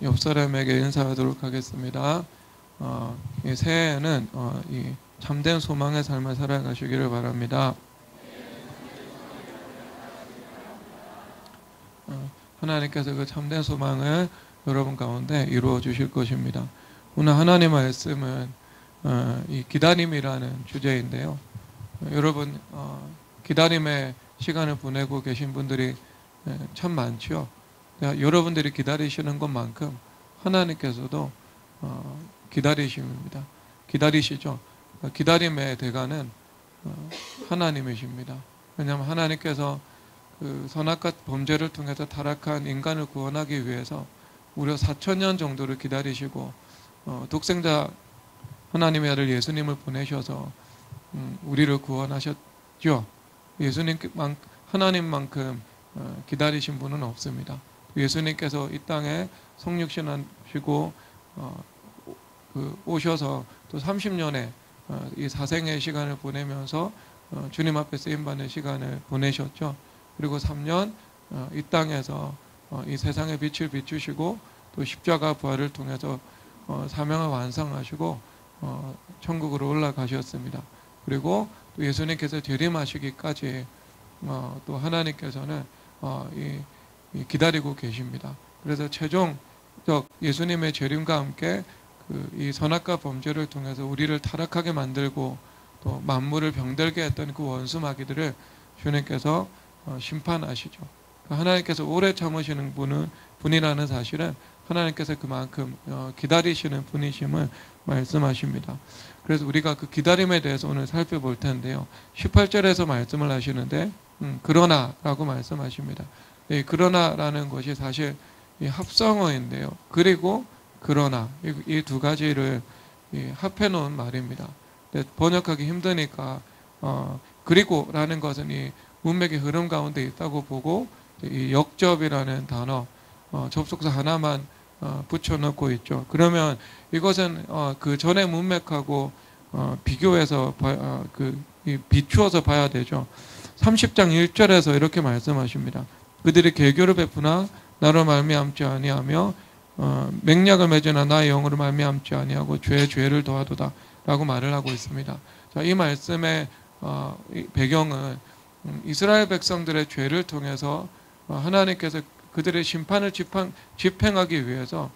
옆 사람에게 인사하도록 하겠습니다. 이 새해에는 이 참된 소망의 삶을 살아가시기를 바랍니다. 하나님께서 그 참된 소망을 여러분 가운데 이루어 주실 것입니다. 오늘 하나님 말씀은 이 기다림이라는 주제인데요. 여러분 기다림의 시간을 보내고 계신 분들이 참 많죠. 여러분들이 기다리시는 것만큼 하나님께서도 기다리시죠. 기다림의 대가는 하나님이십니다. 왜냐하면 하나님께서 그 선악과 범죄를 통해서 타락한 인간을 구원하기 위해서 무려 4,000년 정도를 기다리시고 독생자 하나님의 아들 예수님을 보내셔서 우리를 구원하셨죠. 하나님만큼 기다리신 분은 없습니다. 예수님께서 이 땅에 성육신하시고 오셔서 또 30년의 이 사생의 시간을 보내면서 주님 앞에 쓰임받는 시간을 보내셨죠. 그리고 3년 이 땅에서 이 세상의 빛을 비추시고 또 십자가 부활을 통해서 사명을 완성하시고 천국으로 올라가셨습니다. 그리고 또 예수님께서 재림하시기까지 또 하나님께서는 기다리고 계십니다. 그래서 최종적 예수님의 재림과 함께 이 선악과 범죄를 통해서 우리를 타락하게 만들고 또 만물을 병들게 했던 그 원수 마귀들을 주님께서 심판하시죠. 하나님께서 오래 참으시는 분이라는 사실은 하나님께서 그만큼 기다리시는 분이심을 말씀하십니다. 그래서 우리가 그 기다림에 대해서 오늘 살펴볼 텐데요. 18절에서 말씀을 하시는데 그러나라고 말씀하십니다. 이 그러나라는 것이 사실 이 합성어인데요. 그리고 그러나 이 두 가지를 합해 놓은 말입니다. 번역하기 힘드니까 그리고라는 것은 이 문맥의 흐름 가운데 있다고 보고 이 역접이라는 단어 접속사 하나만 붙여넣고 있죠. 그러면 이것은 그 전에 문맥하고 비교해서 비추어서 봐야 되죠. 30장 1절에서 이렇게 말씀하십니다. 그들이 계교를 베푸나 나로 말미암지 아니하며 맹약을 맺으나 나의 영으로 말미암지 아니하고 죄를 더하도다 라고 말을 하고 있습니다. 자, 이 말씀의 배경은 이스라엘 백성들의 죄를 통해서 하나님께서 그들의 심판을 집행하기 위해서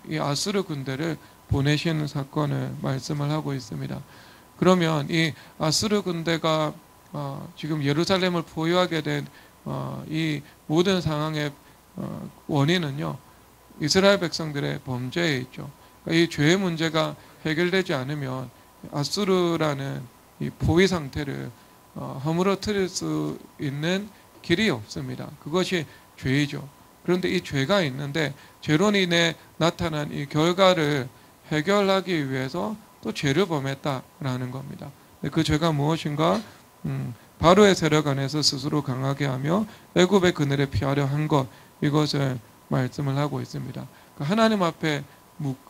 이 아수르 군대를 보내시는 사건을 말씀을 하고 있습니다. 그러면 이 아수르 군대가 지금 예루살렘을 포위하게 된 이 모든 상황의 원인은요, 이스라엘 백성들의 범죄에 있죠. 그러니까 이 죄의 문제가 해결되지 않으면 아수르라는 이 포위 상태를 허물어뜨릴 수 있는 길이 없습니다. 그것이 죄이죠. 그런데 이 죄가 있는데 죄로 인해 나타난 이 결과를 해결하기 위해서 또 죄를 범했다라는 겁니다. 그 죄가 무엇인가? 바로의 세력 안에서 스스로 강하게 하며 애굽의 그늘에 피하려 한 것, 이것을 말씀을 하고 있습니다. 하나님 앞에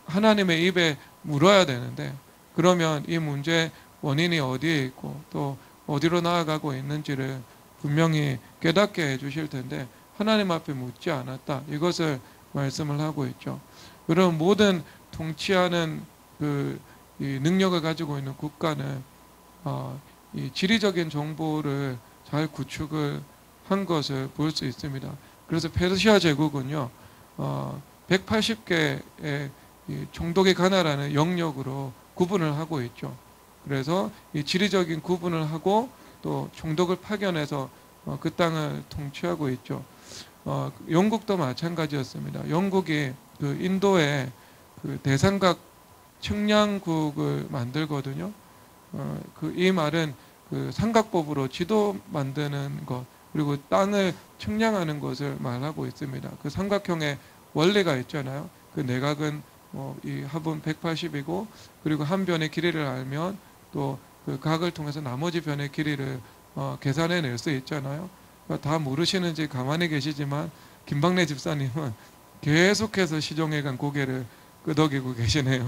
하나님의 입에 물어야 되는데, 그러면 이 문제의 원인이 어디에 있고 또 어디로 나아가고 있는지를 분명히 깨닫게 해주실 텐데 하나님 앞에 묻지 않았다, 이것을 말씀을 하고 있죠. 여러분, 모든 통치하는 이 능력을 가지고 있는 국가는 이 지리적인 정보를 잘 구축을 한 것을 볼 수 있습니다. 그래서 페르시아 제국은요 180개의 총독이 가나라는 영역으로 구분을 하고 있죠. 그래서 이 지리적인 구분을 하고 또 총독을 파견해서 그 땅을 통치하고 있죠. 영국도 마찬가지였습니다. 영국이 그 인도에 그 대삼각 측량국을 만들거든요. 이 말은 그 삼각법으로 지도 만드는 것, 그리고 땅을 측량하는 것을 말하고 있습니다. 그 삼각형의 원리가 있잖아요. 그 내각은 이 합은 180이고, 그리고 한 변의 길이를 알면 또 그 각을 통해서 나머지 변의 길이를 계산해 낼 수 있잖아요. 다 모르시는지 가만히 계시지만 김박래 집사님은 계속해서 시종일관 고개를 끄덕이고 계시네요.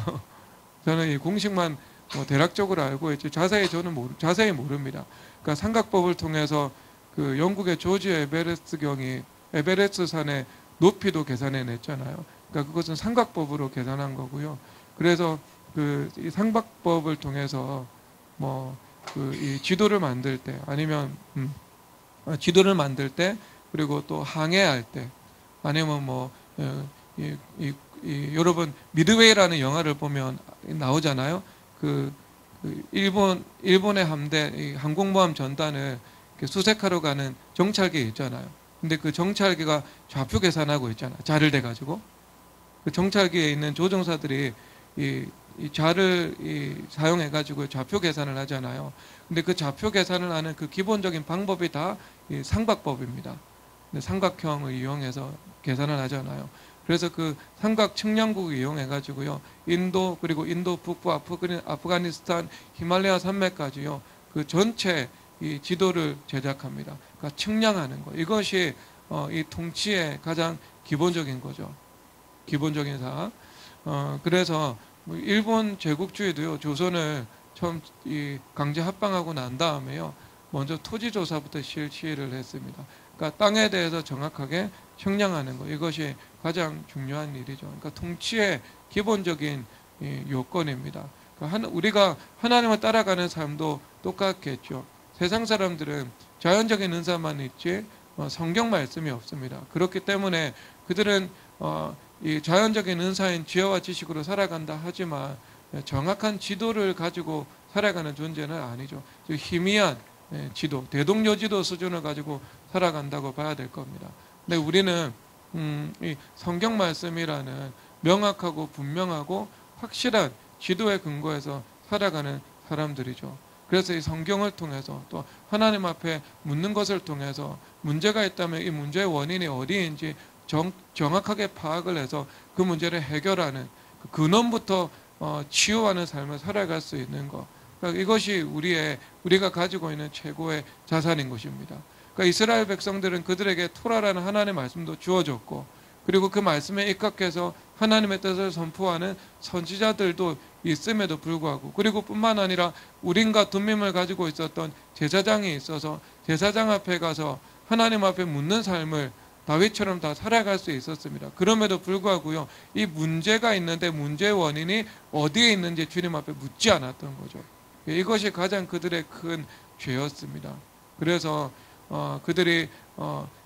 저는 이 공식만 대략적으로 알고 있지 자세히 모릅니다. 그러니까 삼각법을 통해서 그 영국의 조지 에베레스트 경이 에베레스트 산의 높이도 계산해 냈잖아요. 그러니까 그것은 삼각법으로 계산한 거고요. 그래서 이 삼각법을 통해서 뭐 이 지도를 만들 때 아니면 지도를 만들 때 그리고 또 항해할 때 아니면 뭐 여러분 미드웨이라는 영화를 보면 나오잖아요. 일본의 함대 항공모함 전단을 수색하러 가는 정찰기 있잖아요. 근데 그 정찰기가 좌표 계산하고 있잖아요. 자를 대 가지고 그 정찰기에 있는 조종사들이 이 자를 사용해 가지고 좌표 계산을 하잖아요. 근데 그 좌표 계산을 하는 그 기본적인 방법이 다 이 삼각법입니다. 삼각형을 이용해서 계산을 하잖아요. 그래서 그 삼각 측량국을 이용해 가지고요. 인도 그리고 인도 북부 아프가니스탄 히말라야 산맥까지요. 그 전체 이 지도를 제작합니다. 그러니까 측량하는 거. 이것이 이 통치의 가장 기본적인 거죠. 기본적인 사항. 그래서 뭐 일본 제국주의도요. 조선을 처음 강제 합방하고 난 다음에요. 먼저 토지 조사부터 실시를 했습니다. 그러니까 땅에 대해서 정확하게 측량하는 거. 이것이 가장 중요한 일이죠. 그러니까 통치의 기본적인 요건입니다. 그러니까 우리가 하나님을 따라가는 삶도 똑같겠죠. 세상 사람들은 자연적인 은사만 있지 성경 말씀이 없습니다. 그렇기 때문에 그들은 이 자연적인 은사인 지혜와 지식으로 살아간다 하지만 정확한 지도를 가지고 살아가는 존재는 아니죠. 희미한 지도, 대동여지도 수준을 가지고 살아간다고 봐야 될 겁니다. 근데 우리는 이 성경 말씀이라는 명확하고 분명하고 확실한 지도에 근거해서 살아가는 사람들이죠. 그래서 이 성경을 통해서 또 하나님 앞에 묻는 것을 통해서 문제가 있다면 이 문제의 원인이 어디인지 정확하게 파악을 해서 그 문제를 해결하는 그 근원부터 치유하는 삶을 살아갈 수 있는 것. 그러니까 이것이 우리가 가지고 있는 최고의 자산인 것입니다. 그러니까 이스라엘 백성들은 그들에게 토라라는 하나님의 말씀도 주어졌고 그리고 그 말씀에 입각해서 하나님의 뜻을 선포하는 선지자들도 있음에도 불구하고 그리고 뿐만 아니라 우린과 둠밈을 가지고 있었던 제사장이 있어서 제사장 앞에 가서 하나님 앞에 묻는 삶을 다윗처럼 다 살아갈 수 있었습니다. 그럼에도 불구하고요, 이 문제가 있는데 문제의 원인이 어디에 있는지 주님 앞에 묻지 않았던 거죠. 이것이 가장 그들의 큰 죄였습니다. 그래서 그들이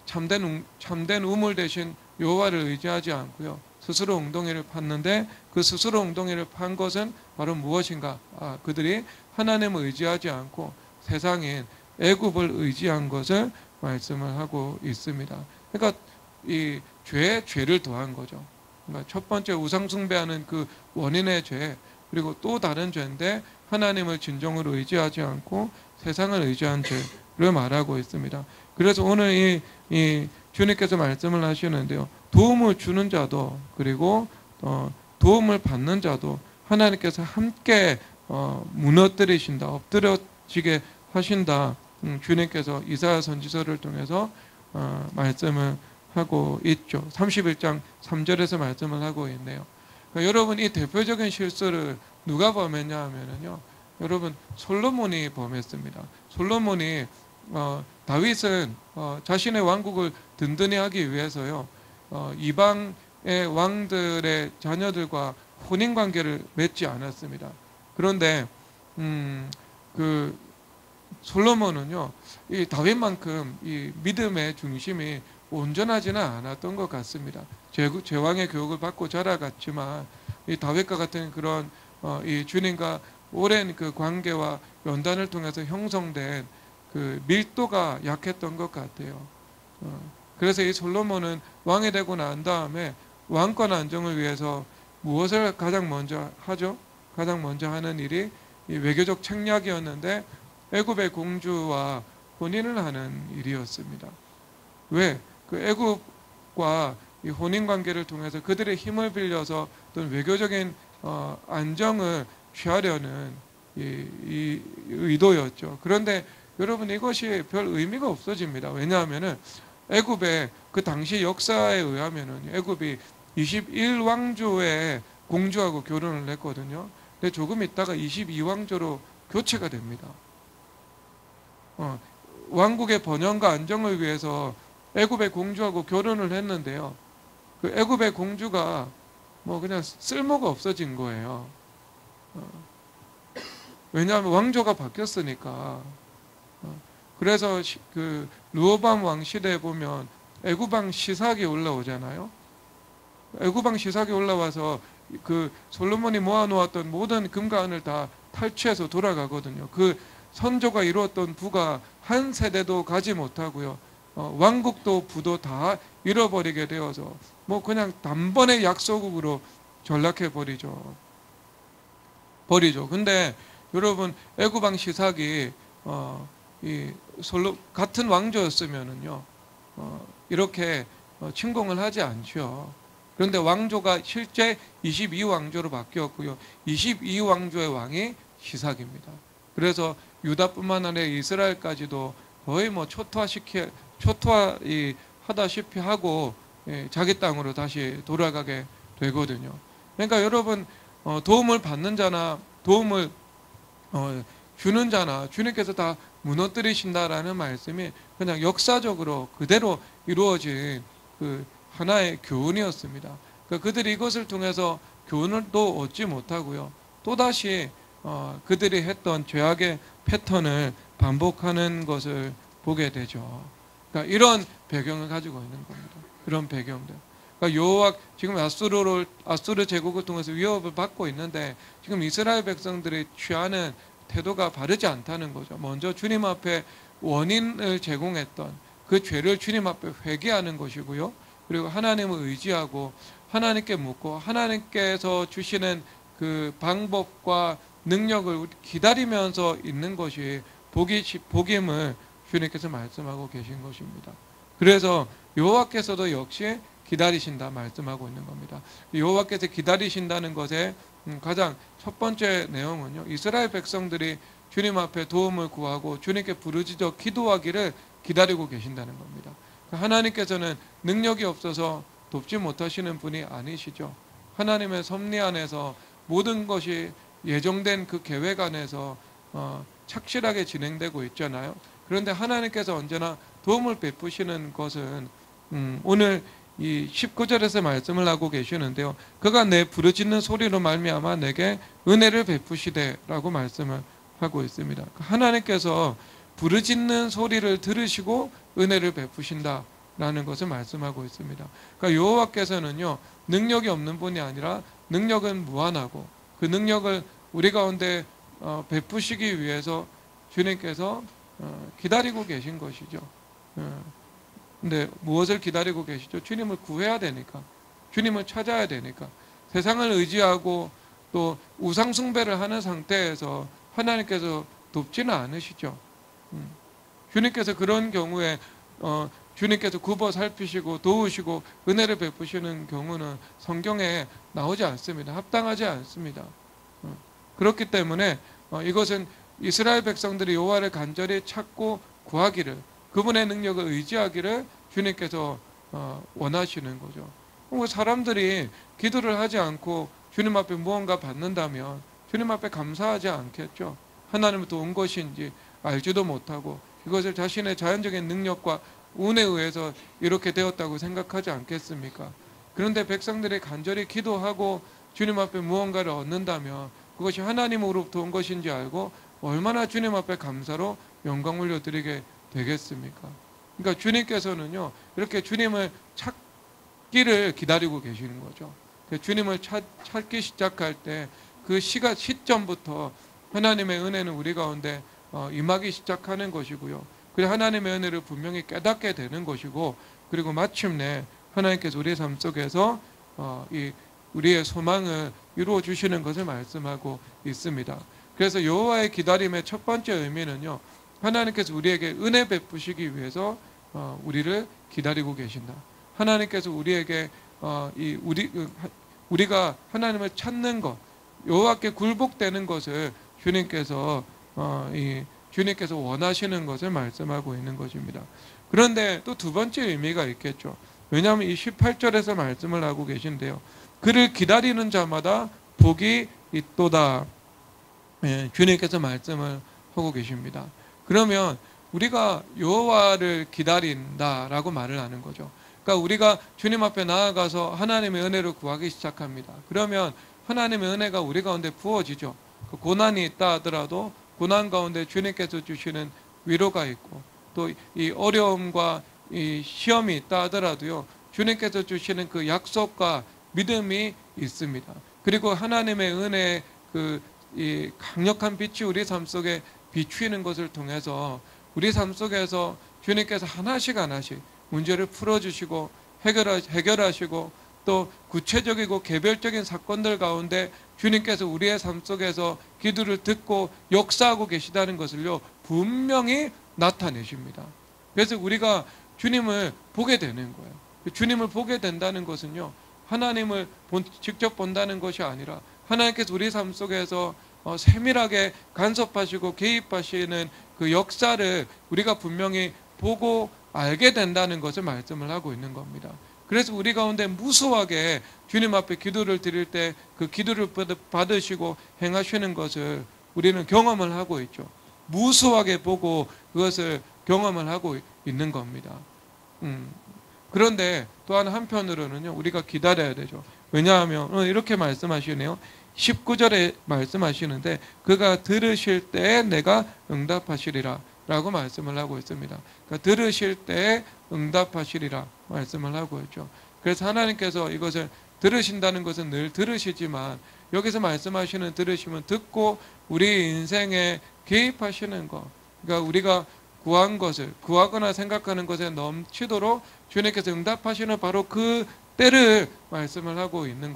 참된 우물 대신 여호와를 의지하지 않고요, 스스로 웅덩이를 팠는데 그 스스로 웅덩이를 판 것은 바로 무엇인가? 그들이 하나님을 의지하지 않고 세상인 애굽을 의지한 것을 말씀을 하고 있습니다. 그러니까 이 죄를 더한 거죠. 그러니까 첫 번째 우상 숭배하는 그 원인의 죄, 그리고 또 다른 죄인데 하나님을 진정으로 의지하지 않고 세상을 의지한 죄를 말하고 있습니다. 그래서 오늘 이 주님께서 말씀을 하시는데요, 도움을 주는 자도 그리고 도움을 받는 자도 하나님께서 함께 무너뜨리신다, 엎드려지게 하신다. 주님께서 이사야 선지서를 통해서 말씀을 하고 있죠. 31장 3절에서 말씀을 하고 있네요. 그러니까 여러분, 이 대표적인 실수를 누가 범했냐 하면은요, 여러분, 솔로몬이 범했습니다. 솔로몬이 다윗은 자신의 왕국을 든든히 하기 위해서요, 이방의 왕들의 자녀들과 혼인 관계를 맺지 않았습니다. 그런데 그 솔로몬은요, 이 다윗만큼 이 믿음의 중심이 온전하지는 않았던 것 같습니다. 제왕의 교육을 받고 자라갔지만 이 다윗과 같은 그런 이 주님과 오랜 그 관계와 연단을 통해서 형성된 그 밀도가 약했던 것 같아요. 그래서 이 솔로몬은 왕이 되고 난 다음에 왕권 안정을 위해서 무엇을 가장 먼저 하죠? 가장 먼저 하는 일이 이 외교적 책략이었는데 애굽의 공주와 혼인을 하는 일이었습니다. 왜? 그 애굽과 이 혼인 관계를 통해서 그들의 힘을 빌려서 어떤 외교적인 안정을 취하려는 이 의도였죠. 그런데 여러분, 이것이 별 의미가 없어집니다. 왜냐하면은 애굽의 그 당시 역사에 의하면은 애굽이 21왕조의 공주하고 결혼을 했거든요. 근데 조금 있다가 22왕조로 교체가 됩니다. 왕국의 번영과 안정을 위해서 애굽의 공주하고 결혼을 했는데요, 그 애굽의 공주가 뭐 그냥 쓸모가 없어진 거예요. 왜냐하면 왕조가 바뀌었으니까. 그래서 그 르호보암 왕 시대에 보면 애굽왕 시삭이 올라오잖아요. 애굽왕 시삭이 올라와서 그 솔로몬이 모아놓았던 모든 금과 은을 다 탈취해서 돌아가거든요. 그 선조가 이루었던 부가 한 세대도 가지 못하고요. 왕국도 부도 다 잃어버리게 되어서 뭐 그냥 단번에 약소국으로 전락해 버리죠. 근데 여러분 애굽왕 시삭이 같은 왕조였으면은요 이렇게 침공을 하지 않죠. 그런데 왕조가 실제 22왕조로 바뀌었고요. 22왕조의 왕이 시삭입니다. 그래서 유다뿐만 아니라 이스라엘까지도 거의 뭐 하다시피 하고 자기 땅으로 다시 돌아가게 되거든요. 그러니까 여러분 도움을 받는 자나 도움을 주는 자나 주님께서 다 무너뜨리신다라는 말씀이 그냥 역사적으로 그대로 이루어진 그 하나의 교훈이었습니다. 그러니까 그들이 이것을 통해서 교훈을 또 얻지 못하고요. 또다시 그들이 했던 죄악의 패턴을 반복하는 것을 보게 되죠. 그러니까 이런 배경을 가지고 있는 겁니다. 이런 배경들. 그러니까 여호와 지금 아수르 제국을 통해서 위협을 받고 있는데 지금 이스라엘 백성들이 취하는 태도가 바르지 않다는 거죠. 먼저 주님 앞에 원인을 제공했던 그 죄를 주님 앞에 회개하는 것이고요. 그리고 하나님을 의지하고 하나님께 묻고 하나님께서 주시는 그 방법과 능력을 기다리면서 있는 것이 복임을 주님께서 말씀하고 계신 것입니다. 그래서 여호와께서도 역시 기다리신다 말씀하고 있는 겁니다. 여호와께서 기다리신다는 것의 가장 첫 번째 내용은요, 이스라엘 백성들이 주님 앞에 도움을 구하고 주님께 부르짖어 기도하기를 기다리고 계신다는 겁니다. 하나님께서는 능력이 없어서 돕지 못하시는 분이 아니시죠. 하나님의 섭리 안에서 모든 것이 예정된 그 계획 안에서 착실하게 진행되고 있잖아요. 그런데 하나님께서 언제나 도움을 베푸시는 것은 오늘 이 19절에서 말씀을 하고 계시는데요. 그가 내 부르짖는 소리로 말미암아 내게 은혜를 베푸시되라고 말씀을 하고 있습니다. 하나님께서 부르짖는 소리를 들으시고 은혜를 베푸신다라는 것을 말씀하고 있습니다. 그러니까 여호와께서는요 능력이 없는 분이 아니라 능력은 무한하고 그 능력을 우리 가운데 베푸시기 위해서 주님께서 기다리고 계신 것이죠. 근데 무엇을 기다리고 계시죠? 주님을 구해야 되니까, 주님을 찾아야 되니까. 세상을 의지하고 또 우상 숭배를 하는 상태에서 하나님께서 돕지는 않으시죠. 주님께서 그런 경우에 주님께서 굽어 살피시고 도우시고 은혜를 베푸시는 경우는 성경에 나오지 않습니다. 합당하지 않습니다. 그렇기 때문에 이것은 이스라엘 백성들이 여호와를 간절히 찾고 구하기를, 그분의 능력을 의지하기를 주님께서 원하시는 거죠. 사람들이 기도를 하지 않고 주님 앞에 무언가 받는다면 주님 앞에 감사하지 않겠죠. 하나님부터 온 것인지 알지도 못하고 이것을 자신의 자연적인 능력과 운에 의해서 이렇게 되었다고 생각하지 않겠습니까? 그런데 백성들이 간절히 기도하고 주님 앞에 무언가를 얻는다면 그것이 하나님으로부터 온 것인지 알고 얼마나 주님 앞에 감사로 영광 올려드리게 되겠습니까? 그러니까 주님께서는요 이렇게 주님을 찾기를 기다리고 계시는 거죠. 주님을 찾기 시작할 때 그 시점부터 하나님의 은혜는 우리 가운데 임하기 시작하는 것이고요. 그리고 하나님의 은혜를 분명히 깨닫게 되는 것이고, 그리고 마침내 하나님께서 우리의 삶 속에서 우리의 소망을 이루어 주시는 것을 말씀하고 있습니다. 그래서 여호와의 기다림의 첫 번째 의미는요, 하나님께서 우리에게 은혜 베푸시기 위해서 우리를 기다리고 계신다. 하나님께서 우리에게 우리가 하나님을 찾는 것, 여호와께 굴복되는 것을 주님께서 원하시는 것을 말씀하고 있는 것입니다. 그런데 또 두 번째 의미가 있겠죠. 왜냐하면 이 18절에서 말씀을 하고 계신데요. 그를 기다리는 자마다 복이 있도다. 주님께서 말씀을 하고 계십니다. 그러면 우리가 여호와를 기다린다라고 말을 하는 거죠. 그러니까 우리가 주님 앞에 나아가서 하나님의 은혜를 구하기 시작합니다. 그러면 하나님의 은혜가 우리 가운데 부어지죠. 그 고난이 있다 하더라도 고난 가운데 주님께서 주시는 위로가 있고, 또 이 어려움과 이 시험이 있다 하더라도요, 주님께서 주시는 그 약속과 믿음이 있습니다. 그리고 하나님의 은혜의 이 강력한 빛이 우리 삶 속에 비추이는 것을 통해서 우리 삶 속에서 주님께서 하나씩 하나씩 문제를 풀어주시고 해결하시고, 또 구체적이고 개별적인 사건들 가운데 주님께서 우리의 삶 속에서 기도를 듣고 역사하고 계시다는 것을요, 분명히 나타내십니다. 그래서 우리가 주님을 보게 되는 거예요. 주님을 보게 된다는 것은요, 하나님을 직접 본다는 것이 아니라 하나님께서 우리 삶 속에서 세밀하게 간섭하시고 개입하시는 그 역사를 우리가 분명히 보고 알게 된다는 것을 말씀을 하고 있는 겁니다. 그래서 우리 가운데 무수하게 주님 앞에 기도를 드릴 때 그 기도를 받으시고 행하시는 것을 우리는 경험을 하고 있죠. 무수하게 보고 그것을 경험을 하고 있는 겁니다. 그런데 또한 한편으로는요, 우리가 기다려야 되죠. 왜냐하면 이렇게 말씀하시네요. 19절에 말씀하시는데 그가 들으실 때에 내가 응답하시리라 라고 말씀을 하고 있습니다. 그러니까 들으실 때에 응답하시리라 말씀을 하고 있죠. 그래서 하나님께서 이것을 들으신다는 것은 늘 들으시지만, 여기서 말씀하시는 들으시면 듣고 우리 인생에 개입하시는 것, 그러니까 우리가 구한 것을, 구하거나 생각하는 것에 넘치도록 주님께서 응답하시는 바로 그 때를 말씀을 하고 있는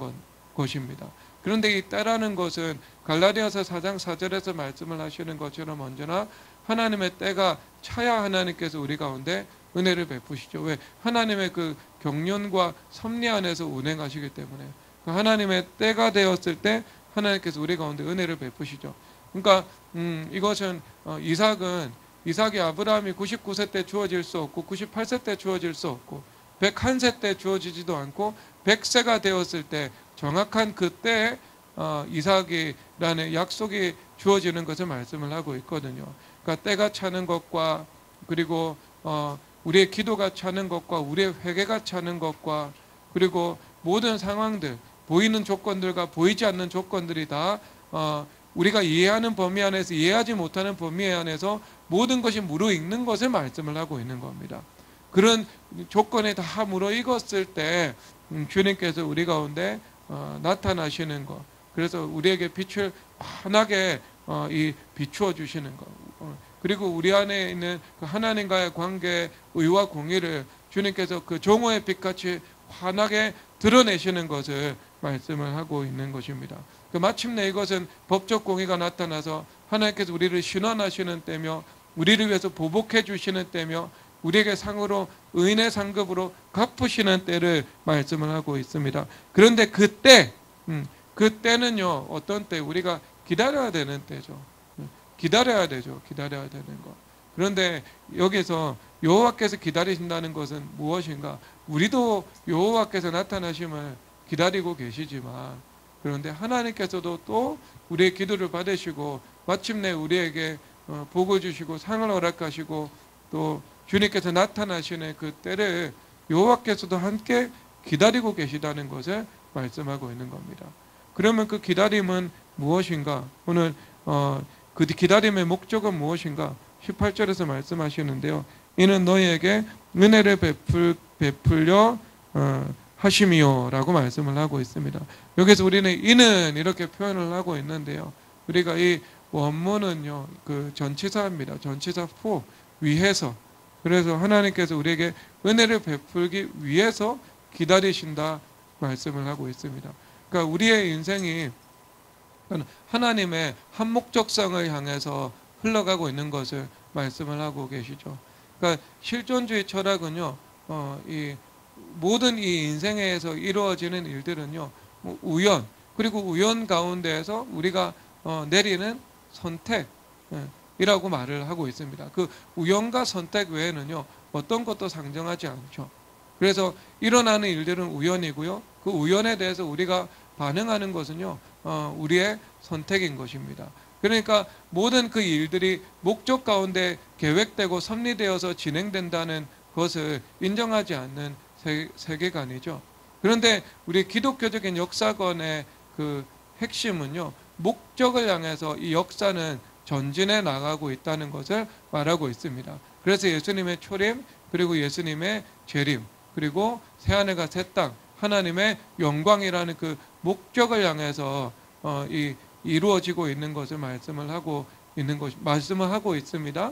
것입니다. 그런데 이 때라는 것은 갈라디아서 4장 4절에서 말씀을 하시는 것처럼 언제나 하나님의 때가 차야 하나님께서 우리 가운데 은혜를 베푸시죠. 왜? 하나님의 그 경륜과 섭리 안에서 운행하시기 때문에 그 하나님의 때가 되었을 때 하나님께서 우리 가운데 은혜를 베푸시죠. 그러니까 이것은 이삭이 아브라함이 99세 때 주어질 수 없고 98세 때 주어질 수 없고 101세 때 주어지지도 않고 100세가 되었을 때 정확한 그때에 이삭이라는 약속이 주어지는 것을 말씀을 하고 있거든요. 그러니까 때가 차는 것과, 그리고 우리의 기도가 차는 것과, 우리의 회개가 차는 것과, 그리고 모든 상황들, 보이는 조건들과 보이지 않는 조건들이 다 우리가 이해하는 범위 안에서, 이해하지 못하는 범위 안에서 모든 것이 무르익는 것을 말씀을 하고 있는 겁니다. 그런 조건에 다 무르익었을 때 주님께서 우리 가운데 나타나시는 것, 그래서 우리에게 빛을 환하게 비추어 주시는 것, 그리고 우리 안에 있는 그 하나님과의 관계의 의와 공의를 주님께서 그 종호의 빛같이 환하게 드러내시는 것을 말씀을 하고 있는 것입니다. 마침내 이것은 법적 공의가 나타나서 하나님께서 우리를 신원하시는 때며, 우리를 위해서 보복해 주시는 때며, 우리에게 상으로 의인의 상급으로 갚으시는 때를 말씀을 하고 있습니다. 그런데 그때는요, 어떤 때? 우리가 기다려야 되는 때죠. 기다려야 되죠. 기다려야 되는 것. 그런데 여기서 여호와께서 기다리신다는 것은 무엇인가? 우리도 여호와께서 나타나심을 기다리고 계시지만, 그런데 하나님께서도 또 우리의 기도를 받으시고 마침내 우리에게 복을 주시고 상을 허락하시고 또 주님께서 나타나시는 그 때를 여호와께서도 함께 기다리고 계시다는 것을 말씀하고 있는 겁니다. 그러면 그 기다림은 무엇인가? 오늘 그 기다림의 목적은 무엇인가? 18절에서 말씀하시는데요. 이는 너희에게 은혜를 베풀려 하심이요 라고 말씀을 하고 있습니다. 여기서 우리는 이는 이렇게 표현을 하고 있는데요. 우리가 이 원문은요, 그 전치사입니다. 전치사 for, 위해서. 그래서 하나님께서 우리에게 은혜를 베풀기 위해서 기다리신다 말씀을 하고 있습니다. 그러니까 우리의 인생이 하나님의 한 목적성을 향해서 흘러가고 있는 것을 말씀을 하고 계시죠. 그러니까 실존주의 철학은요, 이 모든 이 인생에서 이루어지는 일들은요, 우연, 그리고 우연 가운데에서 우리가 내리는 선택이라고 말을 하고 있습니다. 그 우연과 선택 외에는요, 어떤 것도 상정하지 않죠. 그래서 일어나는 일들은 우연이고요, 그 우연에 대해서 우리가 반응하는 것은요, 우리의 선택인 것입니다. 그러니까 모든 그 일들이 목적 가운데 계획되고 섭리되어서 진행된다는 것을 인정하지 않는 세계관이죠. 그런데 우리 기독교적인 역사관의 그 핵심은요, 목적을 향해서 이 역사는 전진해 나가고 있다는 것을 말하고 있습니다. 그래서 예수님의 초림, 그리고 예수님의 재림, 그리고 새하늘과 새 땅, 하나님의 영광이라는 그 목적을 향해서 이루어지고 있는 것을 말씀을 하고 있습니다.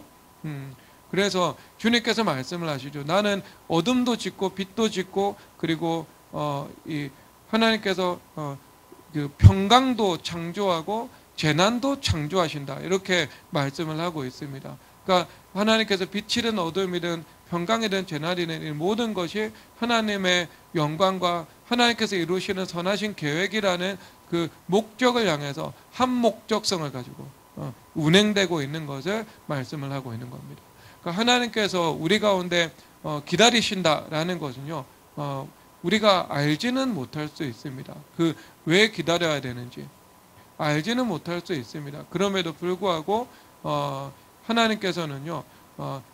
그래서 주님께서 말씀을 하시죠. 나는 어둠도 짓고 빛도 짓고, 그리고 이 하나님께서 그 평강도 창조하고 재난도 창조하신다, 이렇게 말씀을 하고 있습니다. 그러니까 하나님께서 빛이든 어둠이든 평강이든 재난이든 이 모든 것이 하나님의 영광과 하나님께서 이루시는 선하신 계획이라는 그 목적을 향해서 한 목적성을 가지고 운행되고 있는 것을 말씀을 하고 있는 겁니다. 그러니까 하나님께서 우리 가운데 기다리신다라는 것은요, 우리가 알지는 못할 수 있습니다. 그 왜 기다려야 되는지 알지는 못할 수 있습니다. 그럼에도 불구하고 하나님께서는요,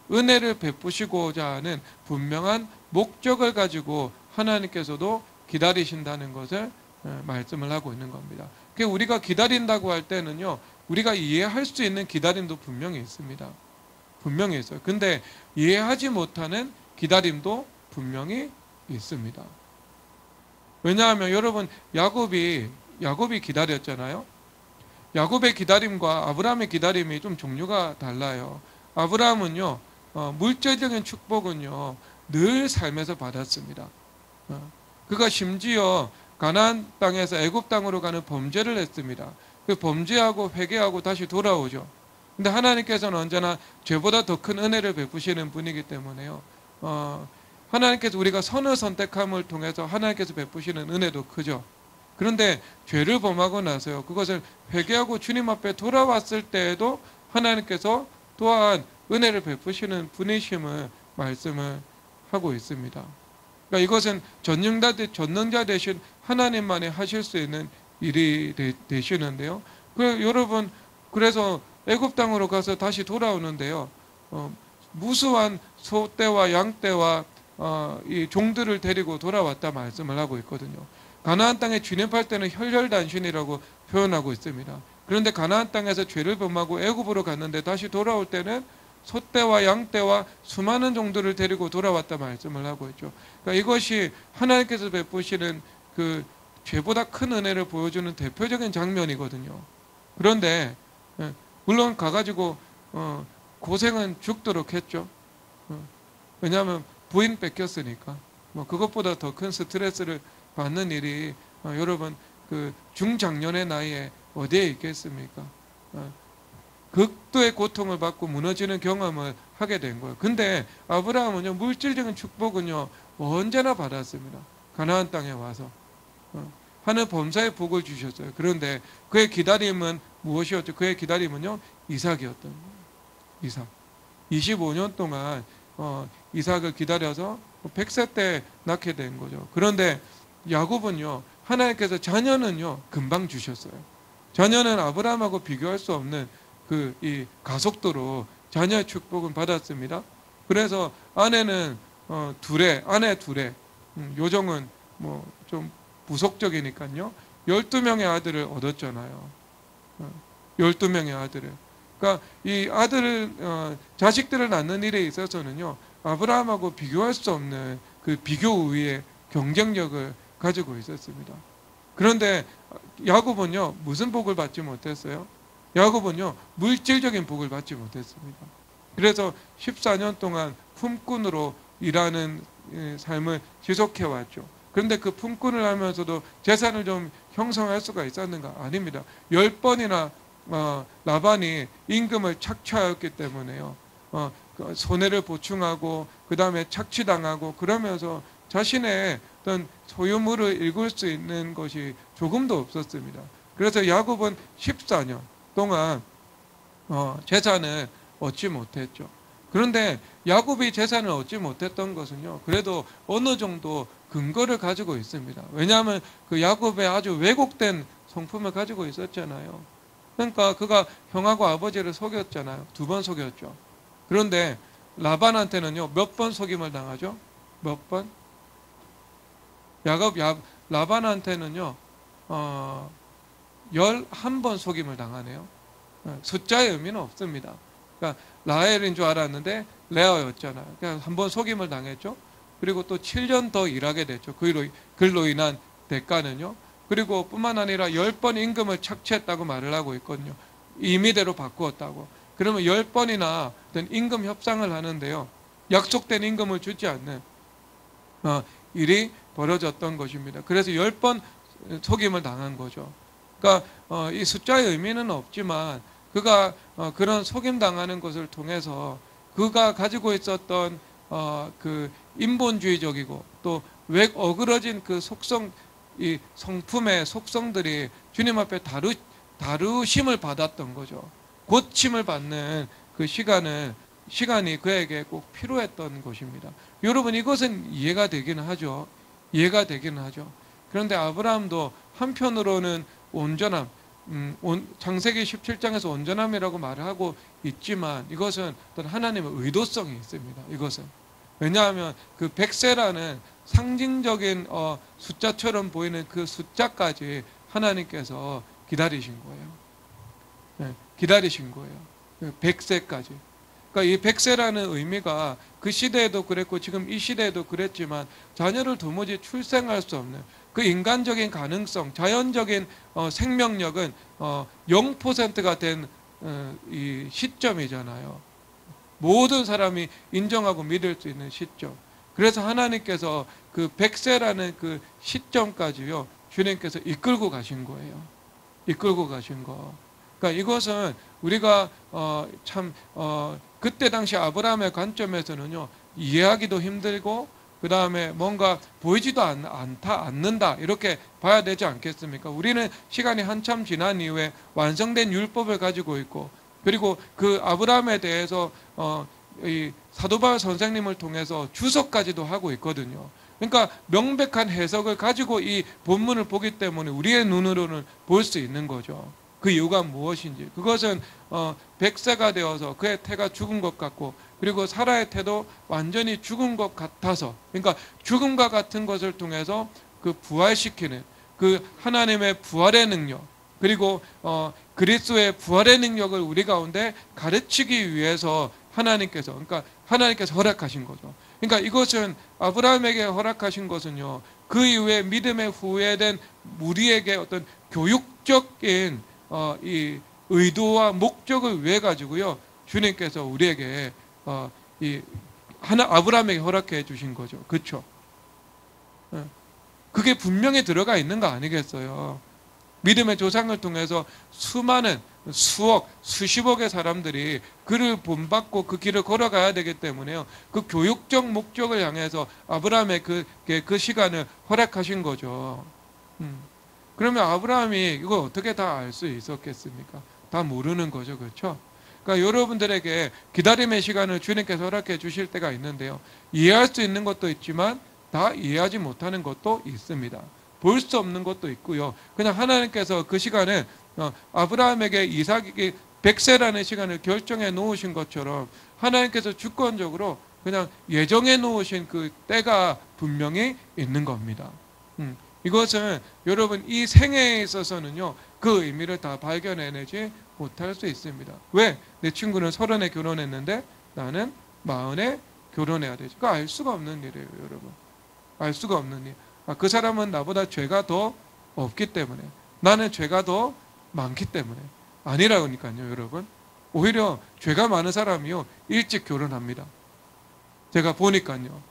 은혜를 베푸시고자 하는 분명한 목적을 가지고 하나님께서도 기다리신다는 것을 말씀을 하고 있는 겁니다. 우리가 기다린다고 할 때는요, 우리가 이해할 수 있는 기다림도 분명히 있습니다. 분명히 있어요. 근데 이해하지 못하는 기다림도 분명히 있습니다. 왜냐하면 여러분, 야곱이 기다렸잖아요. 야곱의 기다림과 아브라함의 기다림이 좀 종류가 달라요. 아브라함은요, 물질적인 축복은요 늘 삶에서 받았습니다. 그가 심지어 가나안 땅에서 애굽 땅으로 가는 범죄를 했습니다. 그 범죄하고 회개하고 다시 돌아오죠. 근데 하나님께서는 언제나 죄보다 더 큰 은혜를 베푸시는 분이기 때문에요, 하나님께서 우리가 선을 선택함을 통해서 하나님께서 베푸시는 은혜도 크죠. 그런데 죄를 범하고 나서요, 그것을 회개하고 주님 앞에 돌아왔을 때에도 하나님께서 또한 은혜를 베푸시는 분이심을 말씀을 하고 있습니다. 그러니까 이것은 전능자 되신 하나님만이 하실 수 있는 일이 되시는데요. 여러분, 그래서 애굽 땅으로 가서 다시 돌아오는데요, 무수한 소떼와 양떼와 이 종들을 데리고 돌아왔다 말씀을 하고 있거든요. 가나안 땅에 진입할 때는 혈혈단신이라고 표현하고 있습니다. 그런데 가나안 땅에서 죄를 범하고 애굽으로 갔는데 다시 돌아올 때는 소떼와 양떼와 수많은 종들을 데리고 돌아왔다 말씀을 하고 있죠. 그러니까 이것이 하나님께서 베푸시는 그 죄보다 큰 은혜를 보여주는 대표적인 장면이거든요. 그런데 물론 가가지고 고생은 죽도록 했죠. 왜냐하면 부인 뺏겼으니까. 그것보다 더 큰 스트레스를 받는 일이 여러분, 그 중장년의 나이에 어디에 있겠습니까? 극도의 고통을 받고 무너지는 경험을 하게 된 거예요. 근데 아브라함은요, 물질적인 축복은요 언제나 받았습니다. 가나안 땅에 와서 하늘 범사의 복을 주셨어요. 그런데 그의 기다림은 무엇이었죠? 그의 기다림은요, 이삭이었던 거예요. 이삭. 25년 동안 이삭을 기다려서 100세 때 낳게 된 거죠. 그런데 야곱은요, 하나님께서 자녀는요 금방 주셨어요. 자녀는 아브라함하고 비교할 수 없는 이 가속도로 자녀의 축복은 받았습니다. 그래서 아내는 아내 둘에, 요정은 좀 부속적이니까요 12명의 아들을 얻었잖아요. 12명의 아들을. 그러니까 이 자식들을 낳는 일에 있어서는요, 아브라함하고 비교할 수 없는 그 비교 우위의 경쟁력을 가지고 있었습니다. 그런데 야곱은요, 무슨 복을 받지 못했어요? 야곱은요, 물질적인 복을 받지 못했습니다. 그래서 14년 동안 품꾼으로 일하는 삶을 지속해왔죠. 그런데 그 품꾼을 하면서도 재산을 좀 형성할 수가 있었는가? 아닙니다. 10번이나 라반이 임금을 착취하였기 때문에요, 손해를 보충하고 그 다음에 착취당하고 그러면서 자신의 어떤 소유물을 읽을 수 있는 것이 조금도 없었습니다. 그래서 야곱은 14년 동안 재산을 얻지 못했죠. 그런데 야곱이 재산을 얻지 못했던 것은요, 그래도 어느 정도 근거를 가지고 있습니다. 왜냐하면 그 야곱의 아주 왜곡된 성품을 가지고 있었잖아요. 그러니까 그가 형하고 아버지를 속였잖아요. 2번 속였죠. 그런데 라반한테는요, 몇 번 속임을 당하죠? 몇 번? 라반한테는요 11번 속임을 당하네요. 숫자의 의미는 없습니다. 그러니까 라헬인 줄 알았는데 레아였잖아요. 그냥 한 번 속임을 당했죠. 그리고 또 7년 더 일하게 됐죠. 그로 인한 대가는요. 그리고 뿐만 아니라 10번 임금을 착취했다고 말을 하고 있거든요. 임의대로 바꾸었다고. 그러면 10번이나 어떤 임금 협상을 하는데요. 약속된 임금을 주지 않는 일이 벌어졌던 것입니다. 그래서 10번 속임을 당한 거죠. 그러니까 이 숫자의 의미는 없지만 그가 그런 속임 당하는 것을 통해서 그가 가지고 있었던 그 인본주의적이고 또 어그러진 그 속성, 이 성품의 속성들이 주님 앞에 다루심을 받았던 거죠. 고침을 받는 그 시간이 그에게 꼭 필요했던 것입니다. 여러분, 이것은 이해가 되기는 하죠. 이해가 되기는 하죠. 그런데 아브라함도 한편으로는 온전함, 창세기 17장에서 온전함이라고 말을 하고 있지만 이것은 어떤 하나님의 의도성이 있습니다. 이것은. 왜냐하면 그 100세라는 상징적인 숫자처럼 보이는 그 숫자까지 하나님께서 기다리신 거예요. 네, 기다리신 거예요. 100세까지. 그러니까 이 100세라는 의미가 그 시대에도 그랬고 지금 이 시대에도 그랬지만 자녀를 도무지 출생할 수 없는 그 인간적인 가능성, 자연적인 생명력은 0%가 된 이 시점이잖아요. 모든 사람이 인정하고 믿을 수 있는 시점. 그래서 하나님께서 그 100세라는 그 시점까지요, 주님께서 이끌고 가신 거예요. 이끌고 가신 거. 그러니까 이것은 우리가 그때 당시 아브라함의 관점에서는요, 이해하기도 힘들고 그 다음에 뭔가 보이지도 않는다 이렇게 봐야 되지 않겠습니까? 우리는 시간이 한참 지난 이후에 완성된 율법을 가지고 있고, 그리고 그 아브라함에 대해서 이 사도 바울 선생님을 통해서 주석까지도 하고 있거든요. 그러니까 명백한 해석을 가지고 이 본문을 보기 때문에 우리의 눈으로는 볼 수 있는 거죠. 그 이유가 무엇인지. 그것은 100세가 되어서 그의 태가 죽은 것 같고, 그리고 사라의 태도 완전히 죽은 것 같아서, 그러니까 죽음과 같은 것을 통해서 그 부활시키는 그 하나님의 부활의 능력, 그리고 그리스도의 부활의 능력을 우리 가운데 가르치기 위해서 하나님께서 허락하신 거죠. 그러니까 이것은 아브라함에게 허락하신 것은요, 그 이후에 믿음의 후회된 우리에게 어떤 교육적인 이 의도와 목적을 위해 가지고요, 주님께서 우리에게 아브라함에게 허락해 주신 거죠. 그렇죠? 그게 분명히 들어가 있는 거 아니겠어요? 믿음의 조상을 통해서 수많은 수억, 수십억의 사람들이 그를 본받고 그 길을 걸어가야 되기 때문에요, 그 교육적 목적을 향해서 아브라함의 그 시간을 허락하신 거죠. 그러면 아브라함이 이거 어떻게 다 알 수 있었겠습니까? 다 모르는 거죠. 그렇죠? 그러니까 여러분들에게 기다림의 시간을 주님께서 허락해 주실 때가 있는데요, 이해할 수 있는 것도 있지만 다 이해하지 못하는 것도 있습니다. 볼 수 없는 것도 있고요. 그냥 하나님께서 그 시간을 아브라함에게 이삭에게 100세라는 시간을 결정해 놓으신 것처럼 하나님께서 주권적으로 그냥 예정해 놓으신 그 때가 분명히 있는 겁니다. 이것은 여러분 이 생애에 있어서는요, 그 의미를 다 발견해내지 못할 수 있습니다. 왜? 내 친구는 30에 결혼했는데 나는 40에 결혼해야 되지. 그거 알 수가 없는 일이에요, 여러분. 알 수가 없는 일. 그 사람은 나보다 죄가 더 없기 때문에, 나는 죄가 더 많기 때문에. 아니라니까요, 여러분. 오히려 죄가 많은 사람이요, 일찍 결혼합니다. 제가 보니까요.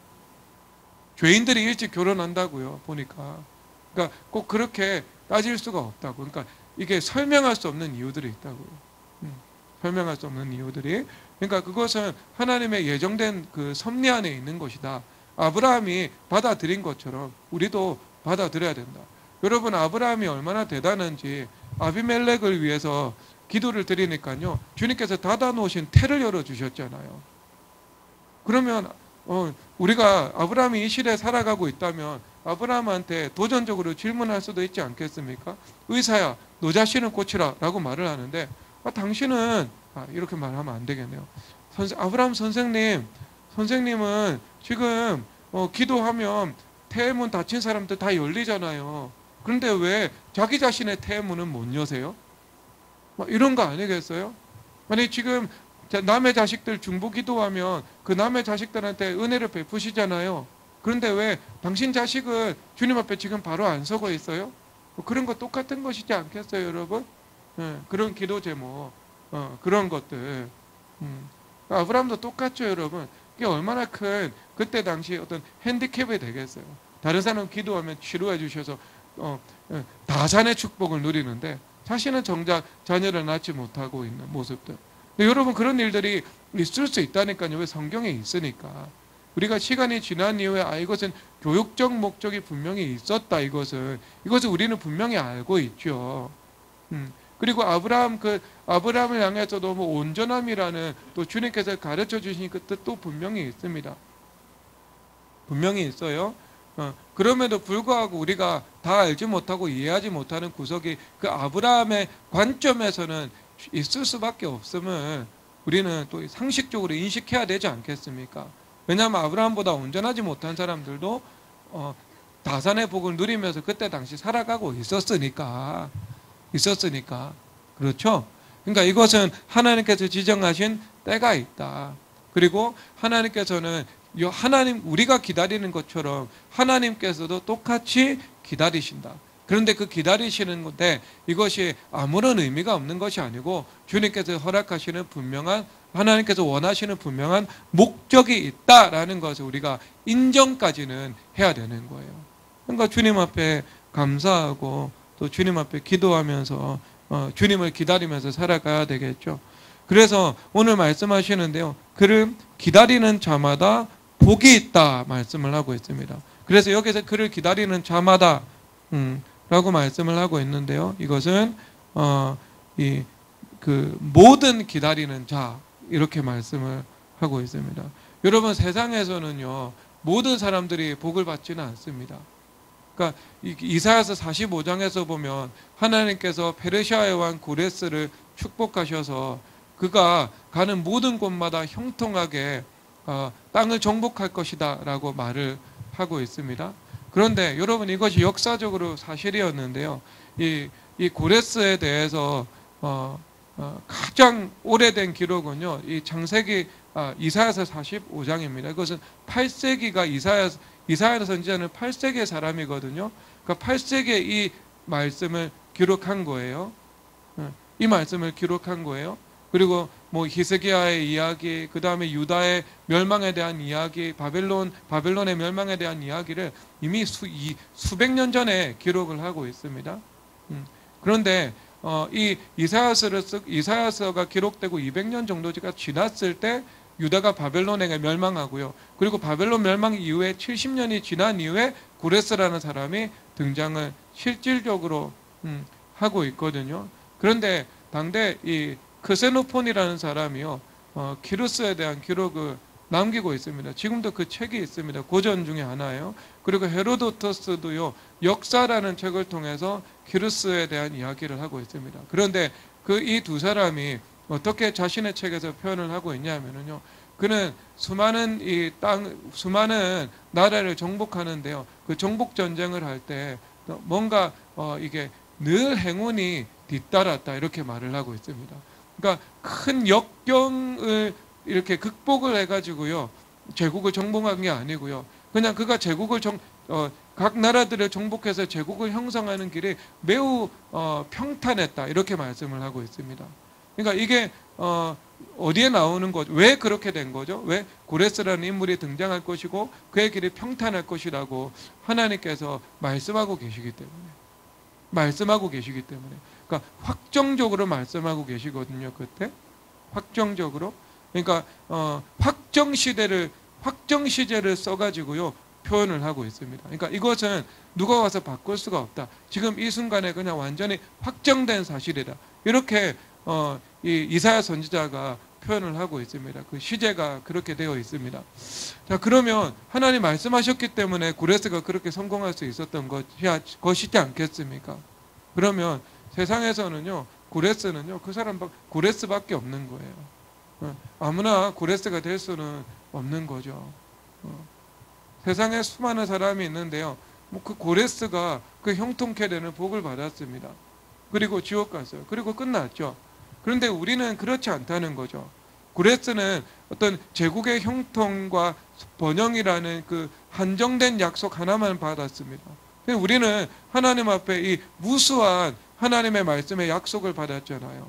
죄인들이 일찍 결혼한다고요, 보니까. 그러니까 꼭 그렇게 따질 수가 없다고. 그러니까 이게 설명할 수 없는 이유들이 있다고요. 설명할 수 없는 이유들이. 그러니까 그것은 하나님의 예정된 그 섭리 안에 있는 것이다. 아브라함이 받아들인 것처럼 우리도 받아들여야 된다. 여러분, 아브라함이 얼마나 대단한지 아비멜렉을 위해서 기도를 드리니까요, 주님께서 닫아놓으신 태를 열어주셨잖아요. 그러면 우리가 아브라함이 이 시대에 살아가고 있다면 아브라함한테 도전적으로 질문할 수도 있지 않겠습니까? 의사야, 너 자신을 고치라 라고 말을 하는데, 당신은 이렇게 말하면 안 되겠네요. 아브라함 선생님은 지금 기도하면 태문 닫힌 사람들 다 열리잖아요. 그런데 왜 자기 자신의 태문은 못 여세요? 이런 거 아니겠어요? 아니 지금 남의 자식들 중보 기도하면 그 남의 자식들한테 은혜를 베푸시잖아요. 그런데 왜 당신 자식은 주님 앞에 지금 바로 안 서고 있어요? 그런 거 똑같은 것이지 않겠어요, 여러분? 그런 기도 제목, 그런 것들. 아브라함도 똑같죠, 여러분. 이게 얼마나 큰 그때 당시 어떤 핸디캡이 되겠어요. 다른 사람 기도하면 치료해 주셔서 다산의 축복을 누리는데 자신은 정작 자녀를 낳지 못하고 있는 모습들. 여러분 그런 일들이 있을 수 있다니까요. 왜? 성경에 있으니까. 우리가 시간이 지난 이후에 이것은 교육적 목적이 분명히 있었다. 이것을 우리는 분명히 알고 있죠. 그리고 아브라함을 향해서도 뭐 온전함이라는 또 주님께서 가르쳐 주신 그 뜻도 분명히 있습니다. 분명히 있어요. 그럼에도 불구하고 우리가 다 알지 못하고 이해하지 못하는 구석이 그 아브라함의 관점에서는 있을 수밖에 없음을 우리는 또 상식적으로 인식해야 되지 않겠습니까? 왜냐하면 아브라함보다 온전하지 못한 사람들도 다산의 복을 누리면서 그때 당시 살아가고 있었으니까. 그렇죠? 그러니까 이것은 하나님께서 지정하신 때가 있다. 그리고 하나님께서는 우리가 기다리는 것처럼 하나님께서도 똑같이 기다리신다. 그런데 그 기다리시는 건데 이것이 아무런 의미가 없는 것이 아니고 주님께서 허락하시는 분명한, 하나님께서 원하시는 분명한 목적이 있다라는 것을 우리가 인정까지는 해야 되는 거예요. 그러니까 주님 앞에 감사하고 또 주님 앞에 기도하면서 주님을 기다리면서 살아가야 되겠죠. 그래서 오늘 말씀하시는데요, 그를 기다리는 자마다 복이 있다 말씀을 하고 있습니다. 그래서 여기서 그를 기다리는 자마다 라고 말씀을 하고 있는데요, 이것은 그 모든 기다리는 자 이렇게 말씀을 하고 있습니다. 여러분 세상에서는요 모든 사람들이 복을 받지는 않습니다. 그러니까 이사야서 45장에서 보면 하나님께서 페르시아의 왕 고레스를 축복하셔서 그가 가는 모든 곳마다 형통하게 땅을 정복할 것이다 라고 말을 하고 있습니다. 그런데 여러분 이것이 역사적으로 사실이었는데요, 이 고레스에 대해서 가장 오래된 기록은요 이 창세기 이사야서 45장입니다. 이것은 8세기가 이사야 선지자는 8세기의 사람이거든요. 그러니까 8세기에 이 말씀을 기록한 거예요. 이 말씀을 기록한 거예요. 그리고 뭐 히스기야의 이야기, 그 다음에 유다의 멸망에 대한 이야기, 바벨론의 멸망에 대한 이야기를 이미 수백 년 전에 기록을 하고 있습니다. 그런데 이 이사야서가 기록되고 200년 정도가 지났을 때 유다가 바벨론에게 멸망하고요. 그리고 바벨론 멸망 이후에 70년이 지난 이후에 고레스라는 사람이 등장을 실질적으로 하고 있거든요. 그런데 당대 이 크세노폰이라는 사람이요, 키루스에 대한 기록을 남기고 있습니다. 지금도 그 책이 있습니다. 고전 중에 하나예요. 그리고 헤로도토스도요, 역사라는 책을 통해서 키루스에 대한 이야기를 하고 있습니다. 그런데 이 두 사람이 어떻게 자신의 책에서 표현을 하고 있냐면요, 그는 수많은 수많은 나라를 정복하는데요, 그 정복 전쟁을 할 때 뭔가 이게 늘 행운이 뒤따랐다 이렇게 말을 하고 있습니다. 그러니까 큰 역경을 이렇게 극복을 해가지고요 제국을 정복한 게 아니고요, 그냥 그가 각 나라들을 정복해서 제국을 형성하는 길이 매우 평탄했다 이렇게 말씀을 하고 있습니다. 그러니까 이게 어디에 나오는 거죠? 왜 그렇게 된 거죠? 왜 고레스라는 인물이 등장할 것이고 그의 길이 평탄할 것이라고 하나님께서 말씀하고 계시기 때문에 그러니까 확정적으로 말씀하고 계시거든요. 그때 확정적으로. 그러니까 확정 시제를 써가지고요 표현을 하고 있습니다. 그러니까 이것은 누가 와서 바꿀 수가 없다. 지금 이 순간에 그냥 완전히 확정된 사실이다. 이렇게 이 이사야 선지자가 표현을 하고 있습니다. 그 시제가 그렇게 되어 있습니다. 자, 그러면 하나님 말씀하셨기 때문에 고레스가 그렇게 성공할 수 있었던 것이지 않겠습니까? 그러면 세상에서는요 고레스는요 그 사람 고레스밖에 없는 거예요. 아무나 고레스가 될 수는 없는 거죠. 세상에 수많은 사람이 있는데요. 뭐 그 고레스가 그 형통케 되는 복을 받았습니다. 그리고 지옥 갔어요. 그리고 끝났죠. 그런데 우리는 그렇지 않다는 거죠. 고레스는 어떤 제국의 형통과 번영이라는 그 한정된 약속 하나만 받았습니다. 우리는 하나님 앞에 이 무수한 하나님의 말씀의 약속을 받았잖아요.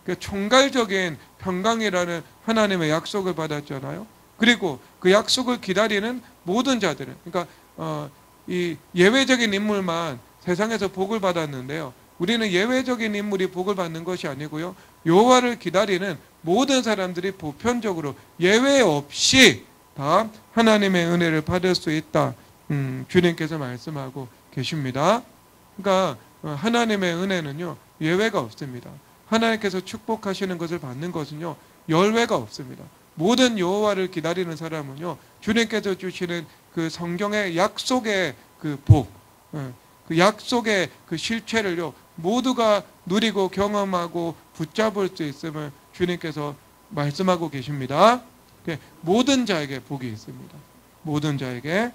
그 총괄적인 평강이라는 하나님의 약속을 받았잖아요. 그리고 그 약속을 기다리는 모든 자들은, 그러니까 이 예외적인 인물만 세상에서 복을 받았는데요. 우리는 예외적인 인물이 복을 받는 것이 아니고요. 여호와를 기다리는 모든 사람들이 보편적으로 예외 없이 다 하나님의 은혜를 받을 수 있다. 주님께서 말씀하고 계십니다. 그러니까 하나님의 은혜는요, 예외가 없습니다. 하나님께서 축복하시는 것을 받는 것은요, 열외가 없습니다. 모든 여호와를 기다리는 사람은요, 주님께서 주시는 그 성경의 약속의 그 복, 그 약속의 그 실체를요, 모두가 누리고 경험하고 붙잡을 수 있음을 주님께서 말씀하고 계십니다. 모든 자에게 복이 있습니다. 모든 자에게.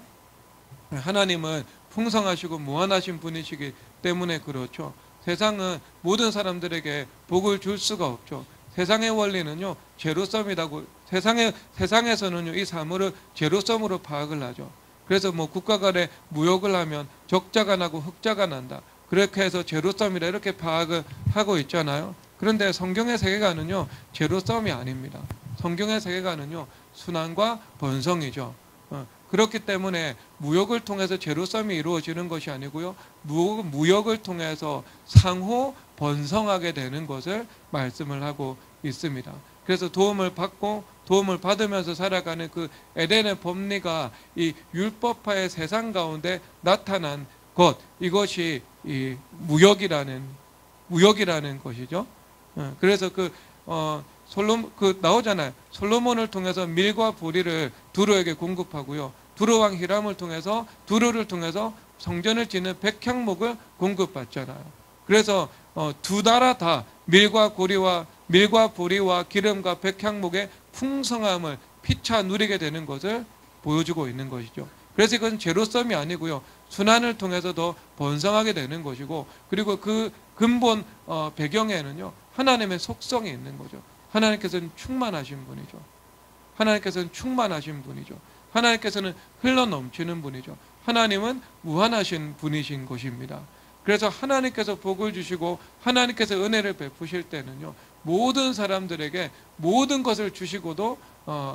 하나님은 풍성하시고 무한하신 분이시기 때문에 그렇죠. 세상은 모든 사람들에게 복을 줄 수가 없죠. 세상의 원리는요, 제로섬이라고, 세상에서는요, 이 사물을 제로섬으로 파악을 하죠. 그래서 뭐 국가 간에 무역을 하면 적자가 나고 흑자가 난다. 그렇게 해서 제로섬이라 이렇게 파악을 하고 있잖아요. 그런데 성경의 세계관은요, 제로섬이 아닙니다. 성경의 세계관은요, 순환과 번성이죠. 그렇기 때문에 무역을 통해서 제로섬이 이루어지는 것이 아니고요, 무역을 통해서 상호 번성하게 되는 것을 말씀을 하고 있습니다. 그래서 도움을 받으면서 살아가는 그 에덴의 법리가 이 율법화의 세상 가운데 나타난 것, 이것이 이 무역이라는 것이죠. 그래서 나오잖아요. 솔로몬을 통해서 밀과 보리를 두로에게 공급하고요. 두로 왕 히람을 통해서, 두로를 통해서 성전을 짓는 백향목을 공급받잖아요. 그래서 두 나라 다 밀과 보리와 기름과 백향목의 풍성함을 피차 누리게 되는 것을 보여주고 있는 것이죠. 그래서 이건 제로섬이 아니고요, 순환을 통해서 더 번성하게 되는 것이고, 그리고 그 근본 배경에는요, 하나님의 속성이 있는 거죠. 하나님께서는 충만하신 분이죠. 하나님께서는 충만하신 분이죠. 하나님께서는 흘러넘치는 분이죠. 하나님은 무한하신 분이신 것입니다. 그래서 하나님께서 복을 주시고 하나님께서 은혜를 베푸실 때는요, 모든 사람들에게 모든 것을 주시고도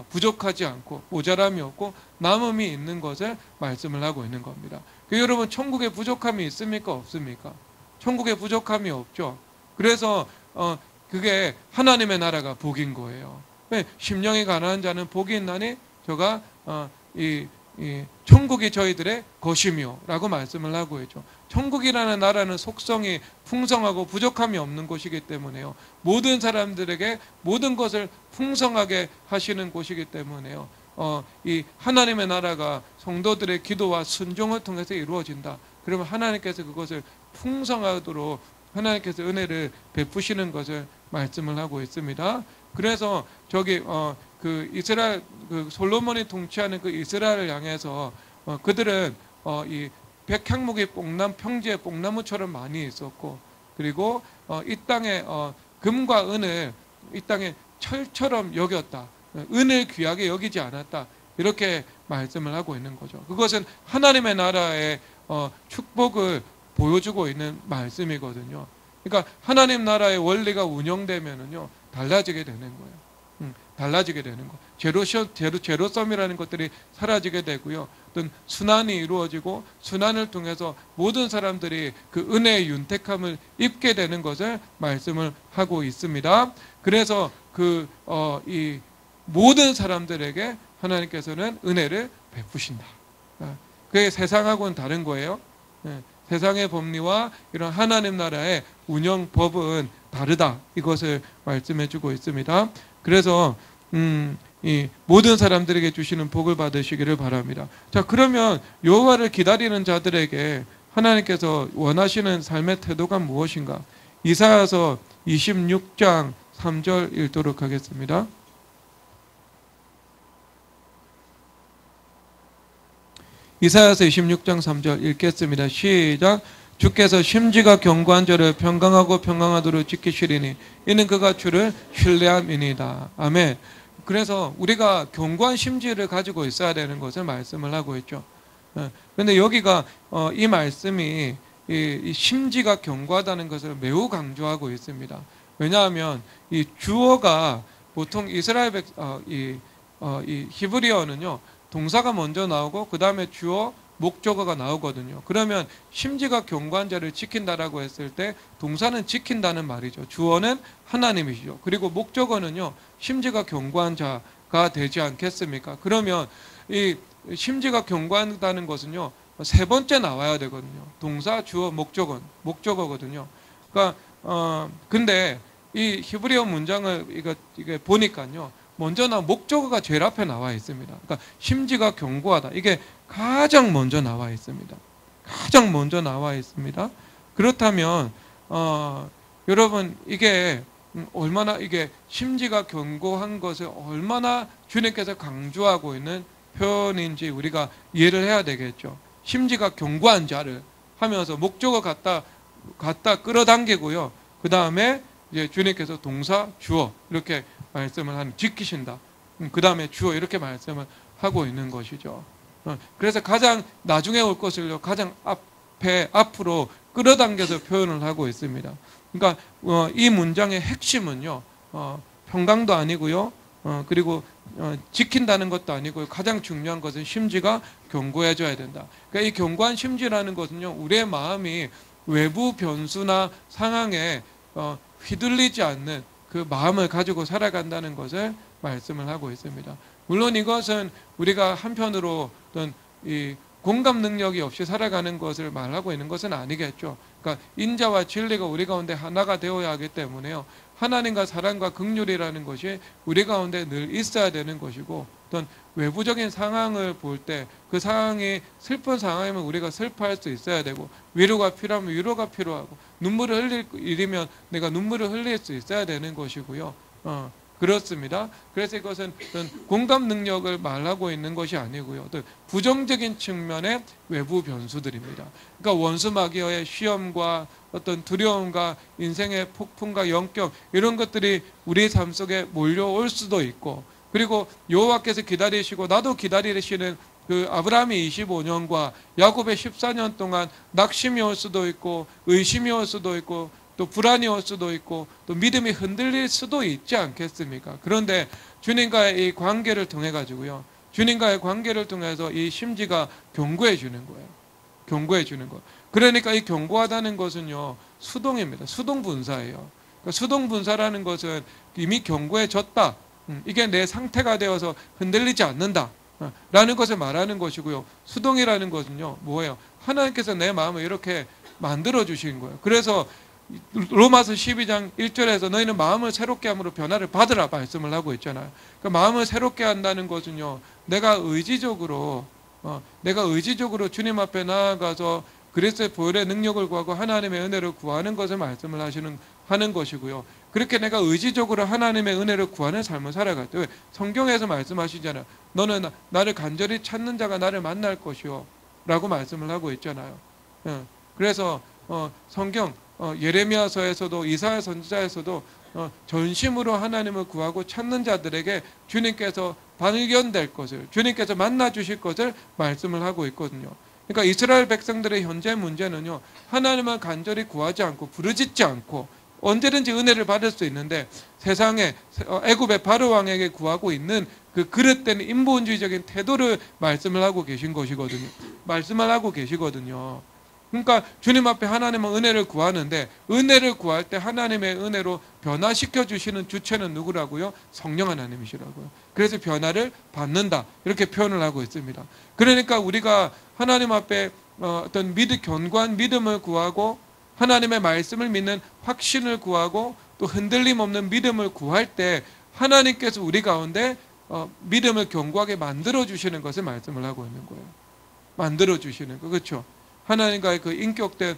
부족하지 않고 모자람이 없고 남음이 있는 것을 말씀을 하고 있는 겁니다. 여러분, 천국에 부족함이 있습니까? 없습니까? 천국에 부족함이 없죠. 그래서 그게 하나님의 나라가 복인 거예요. 심령이 가난한 자는 복이 있나니 저가 천국이 저희들의 것이며 라고 말씀을 하고 있죠. 천국이라는 나라는 속성이 풍성하고 부족함이 없는 곳이기 때문에요, 모든 사람들에게 모든 것을 풍성하게 하시는 곳이기 때문에요, 이 하나님의 나라가 성도들의 기도와 순종을 통해서 이루어진다. 그러면 하나님께서 그것을 풍성하도록 하나님께서 은혜를 베푸시는 것을 말씀을 하고 있습니다. 그래서 이스라엘, 솔로몬이 통치하는 그 이스라엘을 향해서 그들은 이 백향목이 평지에 뽕나무처럼 많이 있었고, 그리고 이 땅에 금과 은을 이 땅에 철처럼 여겼다. 은을 귀하게 여기지 않았다. 이렇게 말씀을 하고 있는 거죠. 그것은 하나님의 나라의 축복을 보여주고 있는 말씀이거든요. 그러니까 하나님 나라의 원리가 운영되면은요, 달라지게 되는 거예요. 달라지게 되는 거. 제로섬이라는 것들이 사라지게 되고요. 어떤 순환이 이루어지고 순환을 통해서 모든 사람들이 그 은혜의 윤택함을 입게 되는 것을 말씀을 하고 있습니다. 그래서 이 모든 사람들에게 하나님께서는 은혜를 베푸신다. 그게 세상하고는 다른 거예요. 세상의 법리와 이런 하나님 나라의 운영법은 다르다. 이것을 말씀해 주고 있습니다. 그래서 이 모든 사람들에게 주시는 복을 받으시기를 바랍니다. 자, 그러면 여호와를 기다리는 자들에게 하나님께서 원하시는 삶의 태도가 무엇인가? 이사야서 26장 3절 읽도록 하겠습니다. 이사야서 26장 3절 읽겠습니다. 시작. 주께서 심지가 견고한 자를 평강하고 평강하도록 지키시리니 이는 그가 주를 신뢰함이니이다. 아멘. 그래서 우리가 견고한 심지를 가지고 있어야 되는 것을 말씀을 하고 있죠. 그런데 여기가 이 말씀이 이 심지가 견고하다는 것을 매우 강조하고 있습니다. 왜냐하면 이 주어가 보통 이스라엘 이 히브리어는요, 동사가 먼저 나오고 그 다음에 주어 목적어가 나오거든요. 그러면 심지가 견고한 자를 지킨다라고 했을 때 동사는 지킨다는 말이죠. 주어는 하나님이시죠. 그리고 목적어는요, 심지가 견고한 자가 되지 않겠습니까? 그러면 이 심지가 견고하다는 것은요, 세 번째 나와야 되거든요. 동사, 주어, 목적어거든요. 그러니까 근데 이 히브리어 문장을 이게 보니까요, 먼저 목적어가 제일 앞에 나와 있습니다. 그러니까 심지가 견고하다. 이게 가장 먼저 나와 있습니다. 가장 먼저 나와 있습니다. 그렇다면 여러분, 이게 얼마나 이게 심지가 견고한 것을 얼마나 주님께서 강조하고 있는 표현인지 우리가 이해를 해야 되겠죠. 심지가 견고한 자를 하면서 목적어 갖다 끌어당기고요. 그 다음에 이제 주님께서 동사, 주어 이렇게 말씀을 하는, 지키신다. 그 다음에 주어 이렇게 말씀을 하고 있는 것이죠. 그래서 가장 나중에 올 것을요, 가장 앞으로 끌어당겨서 표현을 하고 있습니다. 그러니까 이 문장의 핵심은요, 평강도 아니고요, 그리고 지킨다는 것도 아니고요, 가장 중요한 것은 심지가 견고해져야 된다. 그러니까 이 견고한 심지라는 것은요, 우리의 마음이 외부 변수나 상황에 휘둘리지 않는 그 마음을 가지고 살아간다는 것을 말씀을 하고 있습니다. 물론 이것은 우리가 한편으로 어떤 이 공감 능력이 없이 살아가는 것을 말하고 있는 것은 아니겠죠. 그러니까 인자와 진리가 우리 가운데 하나가 되어야 하기 때문에요, 하나님과 사랑과 긍휼이라는 것이 우리 가운데 늘 있어야 되는 것이고, 어떤 외부적인 상황을 볼 때 그 상황이 슬픈 상황이면 우리가 슬퍼할 수 있어야 되고, 위로가 필요하면 위로가 필요하고, 눈물을 흘릴 일이면 내가 눈물을 흘릴 수 있어야 되는 것이고요. 그렇습니다. 그래서 이것은 어떤 공감 능력을 말하고 있는 것이 아니고요, 어떤 부정적인 측면의 외부 변수들입니다. 그러니까 원수 마귀의 시험과 어떤 두려움과 인생의 폭풍과 영격, 이런 것들이 우리 삶 속에 몰려올 수도 있고, 그리고 여호와께서 기다리시고 나도 기다리시는 그 아브라함이 25년과 야곱의 14년 동안 낙심이 올 수도 있고, 의심이 올 수도 있고, 또 불안이 올 수도 있고, 또 믿음이 흔들릴 수도 있지 않겠습니까? 그런데 주님과의 이 관계를 통해 가지고요, 주님과의 관계를 통해서 이 심지가 견고해지는 거예요. 견고해지는 거. 그러니까 이 견고하다는 것은요, 수동입니다. 수동 분사예요. 그러니까 수동 분사라는 것은 이미 견고해졌다, 이게 내 상태가 되어서 흔들리지 않는다 라는 것을 말하는 것이고요. 수동이라는 것은요, 뭐예요? 하나님께서 내 마음을 이렇게 만들어 주신 거예요. 그래서 로마서 12장 1절에서 너희는 마음을 새롭게 함으로 변화를 받으라 말씀을 하고 있잖아요. 그러니까 마음을 새롭게 한다는 것은요, 내가 의지적으로 주님 앞에 나아가서 그리스도의 보혈의 능력을 구하고 하나님의 은혜를 구하는 것을 말씀을 하는 것이고요. 그렇게 내가 의지적으로 하나님의 은혜를 구하는 삶을 살아갈 때, 성경에서 말씀하시잖아요. 너는 나를 간절히 찾는 자가 나를 만날 것이요 라고 말씀을 하고 있잖아요. 그래서 성경 예레미야서에서도 이사야 선지자에서도 전심으로 하나님을 구하고 찾는 자들에게 주님께서 발견될 것을, 주님께서 만나 주실 것을 말씀을 하고 있거든요. 그러니까 이스라엘 백성들의 현재 문제는요, 하나님을 간절히 구하지 않고 부르짖지 않고 언제든지 은혜를 받을 수 있는데, 세상에 애굽의 바로 왕에게 구하고 있는 그 그릇된 인본주의적인 태도를 말씀을 하고 계신 것이거든요. 말씀을 하고 계시거든요. 그러니까 주님 앞에 하나님은 은혜를 구하는데, 은혜를 구할 때 하나님의 은혜로 변화시켜 주시는 주체는 누구라고요? 성령 하나님이시라고요. 그래서 변화를 받는다, 이렇게 표현을 하고 있습니다. 그러니까 우리가 하나님 앞에 어떤 견고한 믿음을 구하고, 하나님의 말씀을 믿는 확신을 구하고, 또 흔들림 없는 믿음을 구할 때 하나님께서 우리 가운데 믿음을 견고하게 만들어 주시는 것을 말씀을 하고 있는 거예요. 만들어 주시는 거, 그렇죠? 하나님과의 그 인격된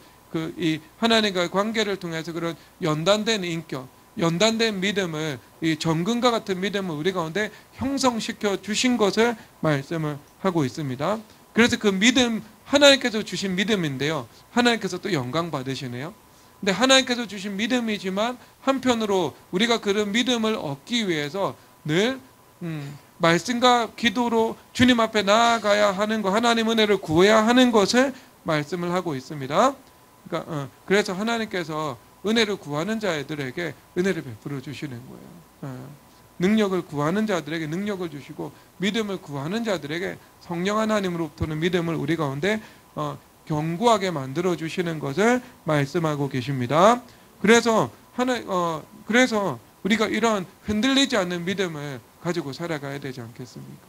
이 하나님과의 관계를 통해서 그런 연단된 인격, 연단된 믿음을, 이 정금과 같은 믿음을 우리 가운데 형성시켜 주신 것을 말씀을 하고 있습니다. 그래서 그 믿음, 하나님께서 주신 믿음인데요. 하나님께서 또 영광 받으시네요. 근데 하나님께서 주신 믿음이지만 한편으로 우리가 그런 믿음을 얻기 위해서 늘 말씀과 기도로 주님 앞에 나아가야 하는 것, 하나님 은혜를 구해야 하는 것을 말씀을 하고 있습니다. 그러니까 그래서 하나님께서 은혜를 구하는 자들에게 은혜를 베풀어 주시는 거예요. 능력을 구하는 자들에게 능력을 주시고 믿음을 구하는 자들에게 성령 하나님으로부터는 믿음을 우리 가운데 견고하게 만들어 주시는 것을 말씀하고 계십니다. 그래서 그래서 우리가 이런 흔들리지 않는 믿음을 가지고 살아가야 되지 않겠습니까?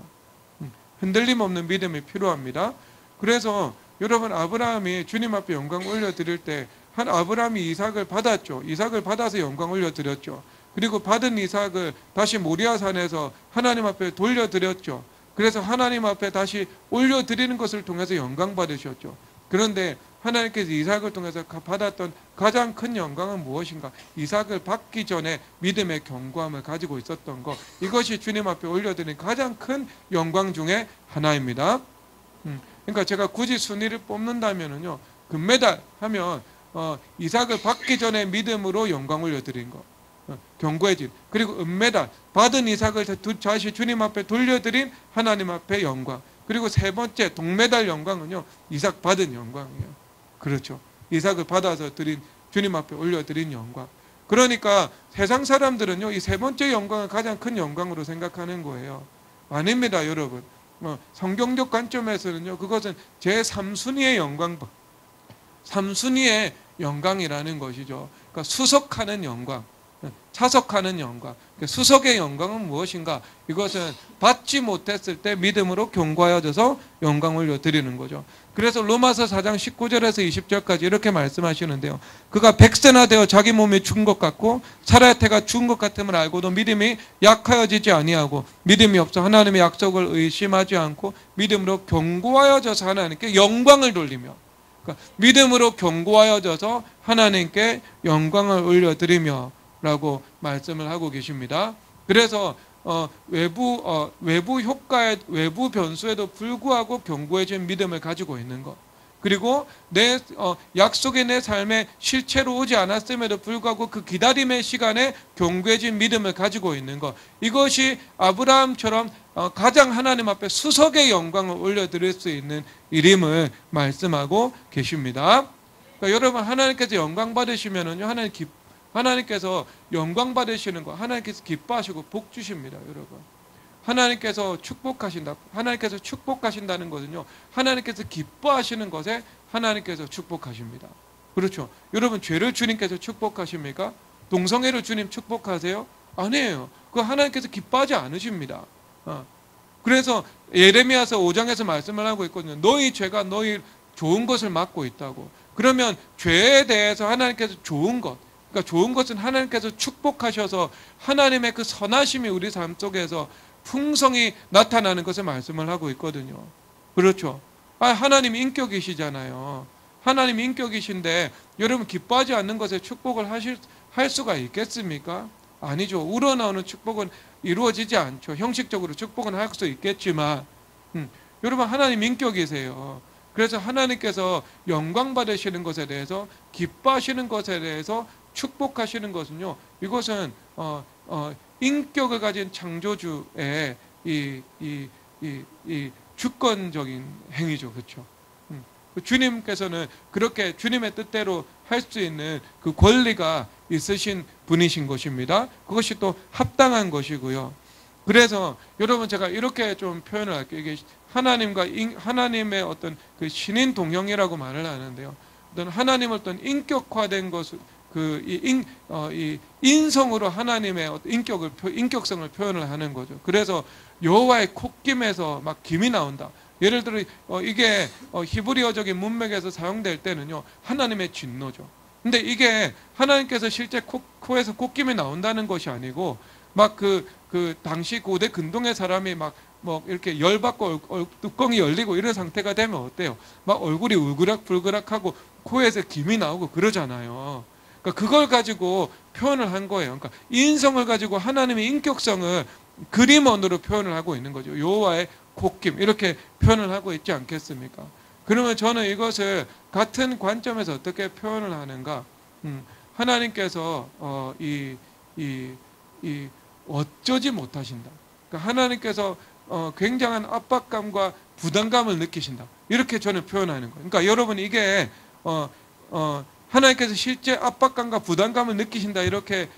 흔들림 없는 믿음이 필요합니다. 그래서 여러분, 아브라함이 주님 앞에 영광 올려드릴 때 한 아브라함이 이삭을 받았죠. 이삭을 받아서 영광 올려드렸죠. 그리고 받은 이삭을 다시 모리아산에서 하나님 앞에 돌려드렸죠. 그래서 하나님 앞에 다시 올려드리는 것을 통해서 영광 받으셨죠. 그런데 하나님께서 이삭을 통해서 받았던 가장 큰 영광은 무엇인가? 이삭을 받기 전에 믿음의 견고함을 가지고 있었던 것, 이것이 주님 앞에 올려드린 가장 큰 영광 중에 하나입니다. 그러니까 제가 굳이 순위를 뽑는다면요, 금메달 하면 이삭을 받기 전에 믿음으로 영광 올려드린 것, 견고해진. 그리고 은메달, 받은 이삭을 다시 주님 앞에 돌려드린 하나님 앞에 영광. 그리고 세 번째 동메달 영광은요, 이삭 받은 영광이에요. 그렇죠. 이삭을 받아서 드린, 주님 앞에 올려드린 영광. 그러니까 세상 사람들은요, 이 세 번째 영광을 가장 큰 영광으로 생각하는 거예요. 아닙니다, 여러분. 성경적 관점에서는요, 그것은 제3순위의 영광, 3순위의 영광이라는 것이죠. 그러니까 수석하는 영광, 차석하는 영광. 수석의 영광은 무엇인가? 이것은 받지 못했을 때 믿음으로 견고하여져서 영광 올려드리는 거죠. 그래서 로마서 4장 19절에서 20절까지 이렇게 말씀하시는데요. 그가 백세나 되어 자기 몸이 죽은 것 같고 살아야 태가 죽은 것 같음을 알고도 믿음이 약하여지지 아니하고 믿음이 없어 하나님의 약속을 의심하지 않고 믿음으로 견고하여져서 하나님께 영광을 돌리며, 그러니까 믿음으로 견고하여져서 하나님께 영광을 올려드리며 라고 말씀을 하고 계십니다. 그래서 외부 효과에, 외부 변수에도 불구하고 견고해진 믿음을 가지고 있는 것, 그리고 내 약속의 내 삶에 실체로 오지 않았음에도 불구하고 그 기다림의 시간에 견고해진 믿음을 가지고 있는 것, 이것이 아브라함처럼 가장 하나님 앞에 수석의 영광을 올려드릴 수 있는 일임을 말씀하고 계십니다. 그러니까 여러분, 하나님께서 영광 받으시면은요, 하나님께서 영광 받으시는 거, 하나님께서 기뻐하시고 복 주십니다, 여러분. 하나님께서 축복하신다. 하나님께서 축복하신다는 것은요, 하나님께서 기뻐하시는 것에 하나님께서 축복하십니다. 그렇죠. 여러분, 죄를 주님께서 축복하십니까? 동성애를 주님 축복하세요? 아니에요. 그거 하나님께서 기뻐하지 않으십니다. 그래서 예레미야서 5장에서 말씀을 하고 있거든요. 너희 죄가 너희 좋은 것을 막고 있다고. 그러면 죄에 대해서 하나님께서 좋은 것, 그러니까 좋은 것은 하나님께서 축복하셔서 하나님의 그 선하심이 우리 삶 속에서 풍성히 나타나는 것을 말씀을 하고 있거든요. 그렇죠. 하나님 인격이시잖아요. 하나님 인격이신데 여러분, 기뻐하지 않는 것에 축복을 할 수가 있겠습니까? 아니죠. 우러나오는 축복은 이루어지지 않죠. 형식적으로 축복은 할 수 있겠지만 여러분, 하나님 인격이세요. 그래서 하나님께서 영광 받으시는 것에 대해서, 기뻐하시는 것에 대해서 축복하시는 것은요, 이것은 인격을 가진 창조주의 이 주권적인 행위죠. 그렇죠? 주님께서는 그렇게 주님의 뜻대로 할 수 있는 그 권리가 있으신 분이신 것입니다. 그것이 또 합당한 것이고요. 그래서 여러분, 제가 이렇게 좀 표현을 할게요. 이게 하나님의 어떤 그 신인 동형이라고 말을 하는데요. 어떤 하나님을 어떤 인격화된 것을, 이 인성으로 하나님의 어떤 인격성을 표현을 하는 거죠. 그래서 여호와의 콧김에서 막 김이 나온다. 예를 들어 이게 히브리어적인 문맥에서 사용될 때는요, 하나님의 진노죠. 근데 이게 하나님께서 실제 코에서 콧김이 나온다는 것이 아니고, 막 그 당시 고대 근동의 사람이 막 이렇게 열받고 뚜껑이 열리고 이런 상태가 되면 어때요? 막 얼굴이 울그락불그락하고 코에서 김이 나오고 그러잖아요. 그러니까 그걸 가지고 표현을 한 거예요. 그러니까 인성을 가지고 하나님의 인격성을 그림 언어로 표현을 하고 있는 거죠. 여호와의 콧김 이렇게 표현을 하고 있지 않겠습니까? 그러면 저는 이것을 같은 관점에서 어떻게 표현을 하는가? 하나님께서 이 어쩌지 못하신다. 그러니까 하나님께서 굉장한 압박감과 부담감을 느끼신다. 이렇게 저는 표현하는 거예요. 그러니까 여러분 이게 하나님께서 실제 압박감과 부담감을 느끼신다 이렇게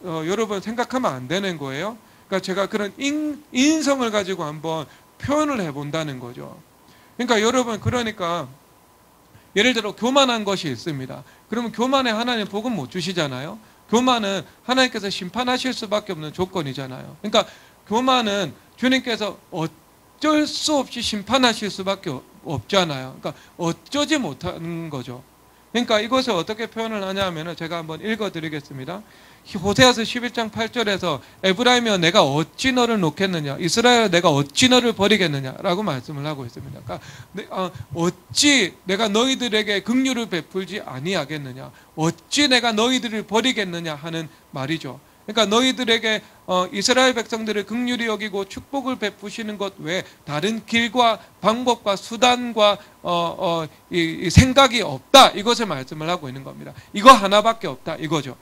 여러분 생각하면 안 되는 거예요. 그러니까 제가 그런 인성을 가지고 한번 표현을 해본다는 거죠. 그러니까 여러분 그러니까 예를 들어 교만한 것이 있습니다. 그러면 교만에 하나님 복은 못 주시잖아요. 교만은 하나님께서 심판하실 수밖에 없는 조건이잖아요. 그러니까 교만은 주님께서 어쩔 수 없이 심판하실 수밖에 없잖아요. 그러니까 어쩌지 못하는 거죠. 그러니까 이것을 어떻게 표현을 하냐면 제가 한번 읽어드리겠습니다. 호세아서 11장 8절에서 에브라임이여 내가 어찌 너를 놓겠느냐, 이스라엘아 내가 어찌 너를 버리겠느냐라고 말씀을 하고 있습니다. 그러니까 어찌 내가 너희들에게 긍휼을 베풀지 아니하겠느냐, 어찌 내가 너희들을 버리겠느냐 하는 말이죠. 그러니까 너희들에게 이스라엘 백성들을 긍휼히 여기고 축복을 베푸시는 것 외에 다른 길과 방법과 수단과 이 생각이 없다, 이것을 말씀을 하고 있는 겁니다. 이거 하나밖에 없다 이거죠.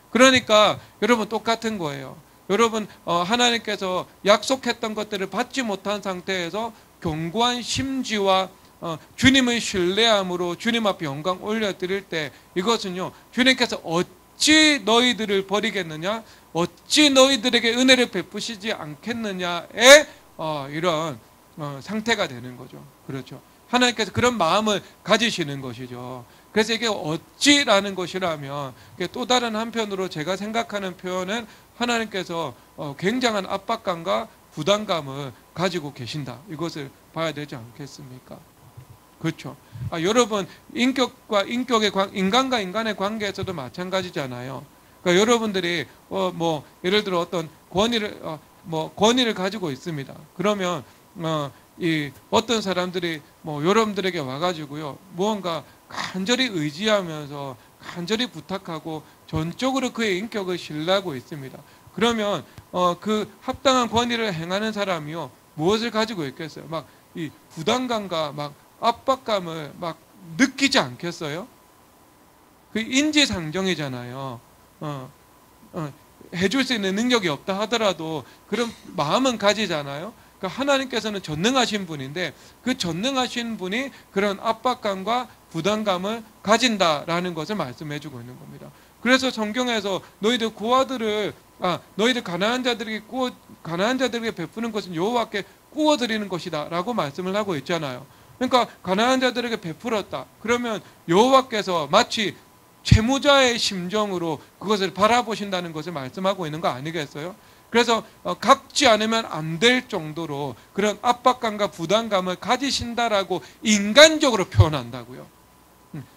그러니까 여러분 똑같은 거예요. 여러분 하나님께서 약속했던 것들을 받지 못한 상태에서 견고한 심지와 주님을 신뢰함으로 주님 앞에 영광 올려드릴 때 이것은요, 주님께서 어찌 너희들을 버리겠느냐, 어찌 너희들에게 은혜를 베푸시지 않겠느냐의 이런 상태가 되는 거죠. 그렇죠. 하나님께서 그런 마음을 가지시는 것이죠. 그래서 이게 어찌라는 것이라면 또 다른 한편으로 제가 생각하는 표현은 하나님께서 굉장한 압박감과 부담감을 가지고 계신다, 이것을 봐야 되지 않겠습니까? 그렇죠. 여러분 인격과 인격의 인간과 인간의 관계에서도 마찬가지잖아요. 그러니까 여러분들이 뭐 예를 들어 어떤 권위를 가지고 있습니다. 그러면 이 어떤 사람들이 뭐 여러분들에게 와가지고요 무언가 간절히 의지하면서 간절히 부탁하고 전적으로 그의 인격을 신뢰하고 있습니다. 그러면 그 합당한 권위를 행하는 사람이요 무엇을 가지고 있겠어요? 막 이 부담감과 막 압박감을 막 느끼지 않겠어요? 그 인지상정이잖아요. 해줄 수 있는 능력이 없다 하더라도 그런 마음은 가지잖아요. 그러니까 하나님께서는 전능하신 분인데 그 전능하신 분이 그런 압박감과 부담감을 가진다라는 것을 말씀해주고 있는 겁니다. 그래서 성경에서 너희들 고아들을 너희들 가난한 자들에게 베푸는 것은 여호와께 구워드리는 것이다라고 말씀을 하고 있잖아요. 그러니까 가난한 자들에게 베풀었다. 그러면 여호와께서 마치 채무자의 심정으로 그것을 바라보신다는 것을 말씀하고 있는 거 아니겠어요? 그래서 갚지 않으면 안 될 정도로 그런 압박감과 부담감을 가지신다라고 인간적으로 표현한다고요.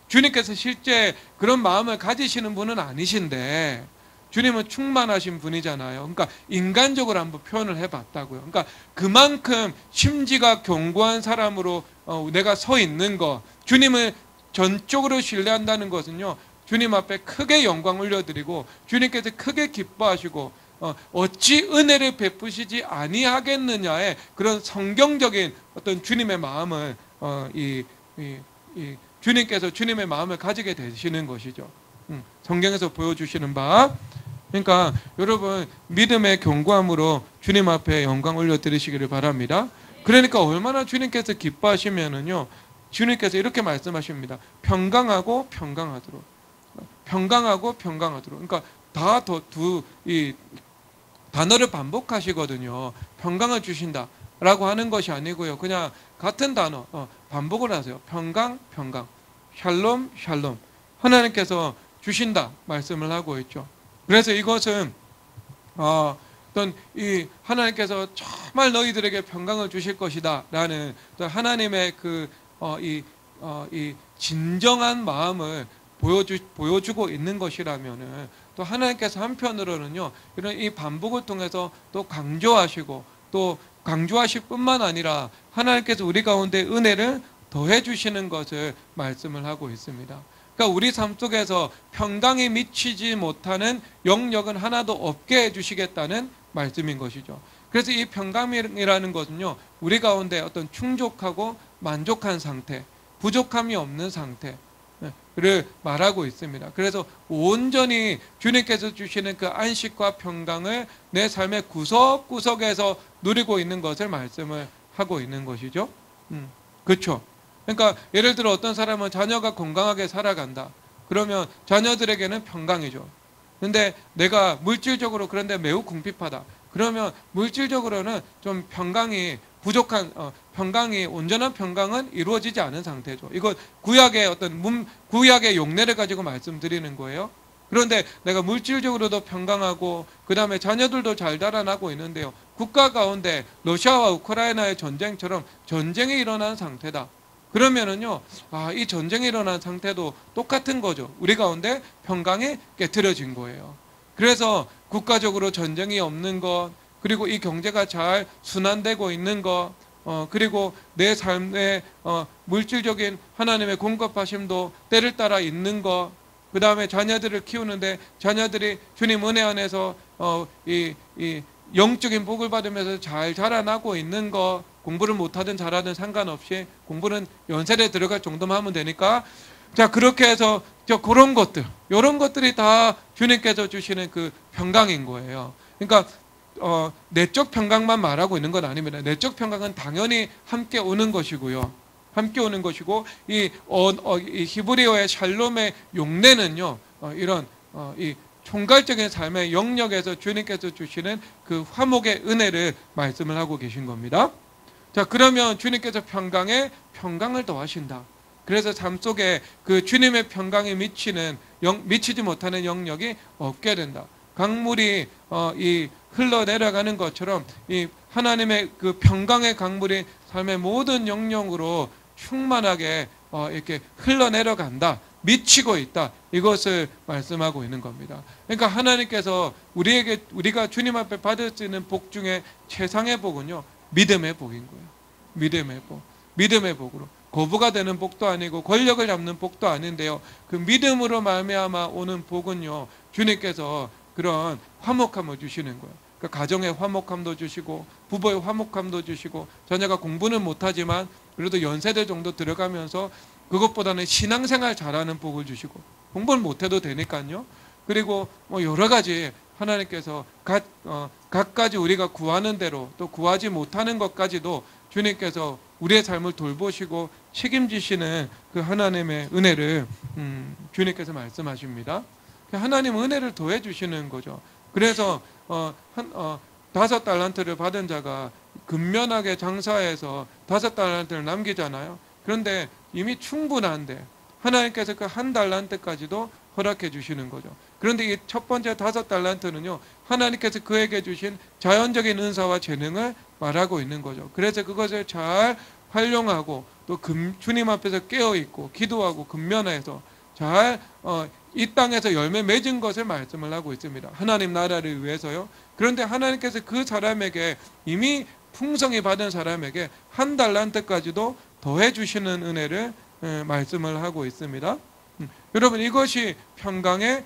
주님께서 실제 그런 마음을 가지시는 분은 아니신데 주님은 충만하신 분이잖아요. 그러니까 인간적으로 한번 표현을 해봤다고요. 그러니까 그만큼 심지가 견고한 사람으로 내가 서 있는 것, 주님을 전적으로 신뢰한다는 것은요, 주님 앞에 크게 영광 올려드리고 주님께서 크게 기뻐하시고 어찌 은혜를 베푸시지 아니하겠느냐의 그런 성경적인 어떤 주님의 마음을 주님께서 주님의 마음을 가지게 되시는 것이죠. 성경에서 보여주시는 바. 그러니까 여러분 믿음의 견고함으로 주님 앞에 영광 올려드리시기를 바랍니다. 그러니까 얼마나 주님께서 기뻐하시면은요, 주님께서 이렇게 말씀하십니다. 평강하고 평강하도록. 평강하고 평강하도록. 그러니까 이 단어를 반복하시거든요. 평강을 주신다라고 하는 것이 아니고요. 그냥 같은 단어 반복을 하세요. 평강, 평강. 샬롬, 샬롬. 하나님께서 주신다 말씀을 하고 있죠. 그래서 이것은 어떤 이 하나님께서 정말 너희들에게 평강을 주실 것이다라는 하나님의 이 진정한 마음을 보여주고 있는 것이라면은 또 하나님께서 한편으로는요 이런 이 반복을 통해서 또 강조하시고 또 강조하실 뿐만 아니라 하나님께서 우리 가운데 은혜를 더해 주시는 것을 말씀을 하고 있습니다. 그러니까 우리 삶 속에서 평강이 미치지 못하는 영역은 하나도 없게 해주시겠다는 말씀인 것이죠. 그래서 이 평강이라는 것은요, 우리 가운데 어떤 충족하고 만족한 상태, 부족함이 없는 상태를 말하고 있습니다. 그래서 온전히 주님께서 주시는 그 안식과 평강을 내 삶의 구석구석에서 누리고 있는 것을 말씀을 하고 있는 것이죠. 그렇죠. 그러니까 예를 들어 어떤 사람은 자녀가 건강하게 살아간다. 그러면 자녀들에게는 평강이죠. 근데 내가 물질적으로 그런데 매우 궁핍하다. 그러면 물질적으로는 좀 평강이 부족한, 평강이, 온전한 평강은 이루어지지 않은 상태죠. 이건 구약의 구약의 용례를 가지고 말씀드리는 거예요. 그런데 내가 물질적으로도 평강하고, 그 다음에 자녀들도 잘 자라나고 있는데요. 국가 가운데 러시아와 우크라이나의 전쟁처럼 전쟁이 일어난 상태다. 그러면은요, 이 전쟁이 일어난 상태도 똑같은 거죠. 우리 가운데 평강이 깨트려진 거예요. 그래서 국가적으로 전쟁이 없는 것, 그리고 이 경제가 잘 순환되고 있는 것, 그리고 내 삶의 물질적인 하나님의 공급하심도 때를 따라 있는 것, 그 다음에 자녀들을 키우는데 자녀들이 주님 은혜 안에서 이 영적인 복을 받으면서 잘 자라나고 있는 것, 공부를 못하든 잘하든 상관없이 공부는 연세대 들어갈 정도만 하면 되니까, 자, 그렇게 해서 그런 것들, 이런 것들이 다 주님께서 주시는 그 평강인 거예요. 그러니까 내적 평강만 말하고 있는 건 아닙니다. 내적 평강은 당연히 함께 오는 것이고요. 함께 오는 것이고, 이 히브리어의 샬롬의 용례는요, 이런 이 총괄적인 삶의 영역에서 주님께서 주시는 그 화목의 은혜를 말씀을 하고 계신 겁니다. 자, 그러면 주님께서 평강을 더하신다. 그래서 삶 속에 그 주님의 평강이 미치지 못하는 영역이 없게 된다. 강물이 이 흘러내려가는 것처럼 이 하나님의 그 평강의 강물이 삶의 모든 영역으로 충만하게 이렇게 흘러내려간다. 미치고 있다. 이것을 말씀하고 있는 겁니다. 그러니까 하나님께서 우리가 주님 앞에 받을 수 있는 복 중에 최상의 복은요, 믿음의 복인 거예요. 믿음의 복으로. 거부가 되는 복도 아니고 권력을 잡는 복도 아닌데요. 그 믿음으로 말미암아 오는 복은요, 주님께서 그런 화목함을 주시는 거예요. 그러니까 가정의 화목함도 주시고, 부부의 화목함도 주시고, 자녀가 공부는 못하지만 그래도 연세대 정도 들어가면서 그것보다는 신앙생활 잘하는 복을 주시고, 공부를 못해도 되니까요. 그리고 뭐 여러 가지 하나님께서 각가지 우리가 구하는 대로, 또 구하지 못하는 것까지도 주님께서 우리의 삶을 돌보시고 책임지시는 그 하나님의 은혜를 주님께서 말씀하십니다. 하나님 은혜를 더해 주시는 거죠. 그래서 5달란트를 받은 자가 근면하게 장사해서 5달란트를 남기잖아요. 그런데 이미 충분한데 하나님께서 그 1달란트까지도 허락해 주시는 거죠. 그런데 이 첫 번째 5달란트는요, 하나님께서 그에게 주신 자연적인 은사와 재능을 말하고 있는 거죠. 그래서 그것을 잘 활용하고, 또 주님 앞에서 깨어있고 기도하고 근면해서 잘 이 땅에서 열매 맺은 것을 말씀을 하고 있습니다. 하나님 나라를 위해서요. 그런데 하나님께서 그 사람에게, 이미 풍성히 받은 사람에게 1달란트까지도 더해 주시는 은혜를 말씀을 하고 있습니다. 여러분, 이것이 평강을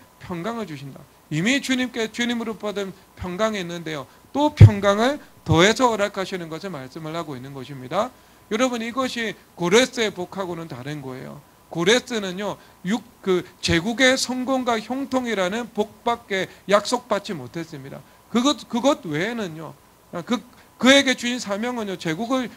주신다. 이미 주님으로 받은 평강이 있는데요, 또 평강을 더해서 허락하시는 것을 말씀을 하고 있는 것입니다. 여러분, 이것이 고레스의 복하고는 다른 거예요. 고레스는요, 제국의 성공과 형통이라는 복밖에 약속받지 못했습니다. 그것 외에는요, 그에게 주신 사명은요, 제국을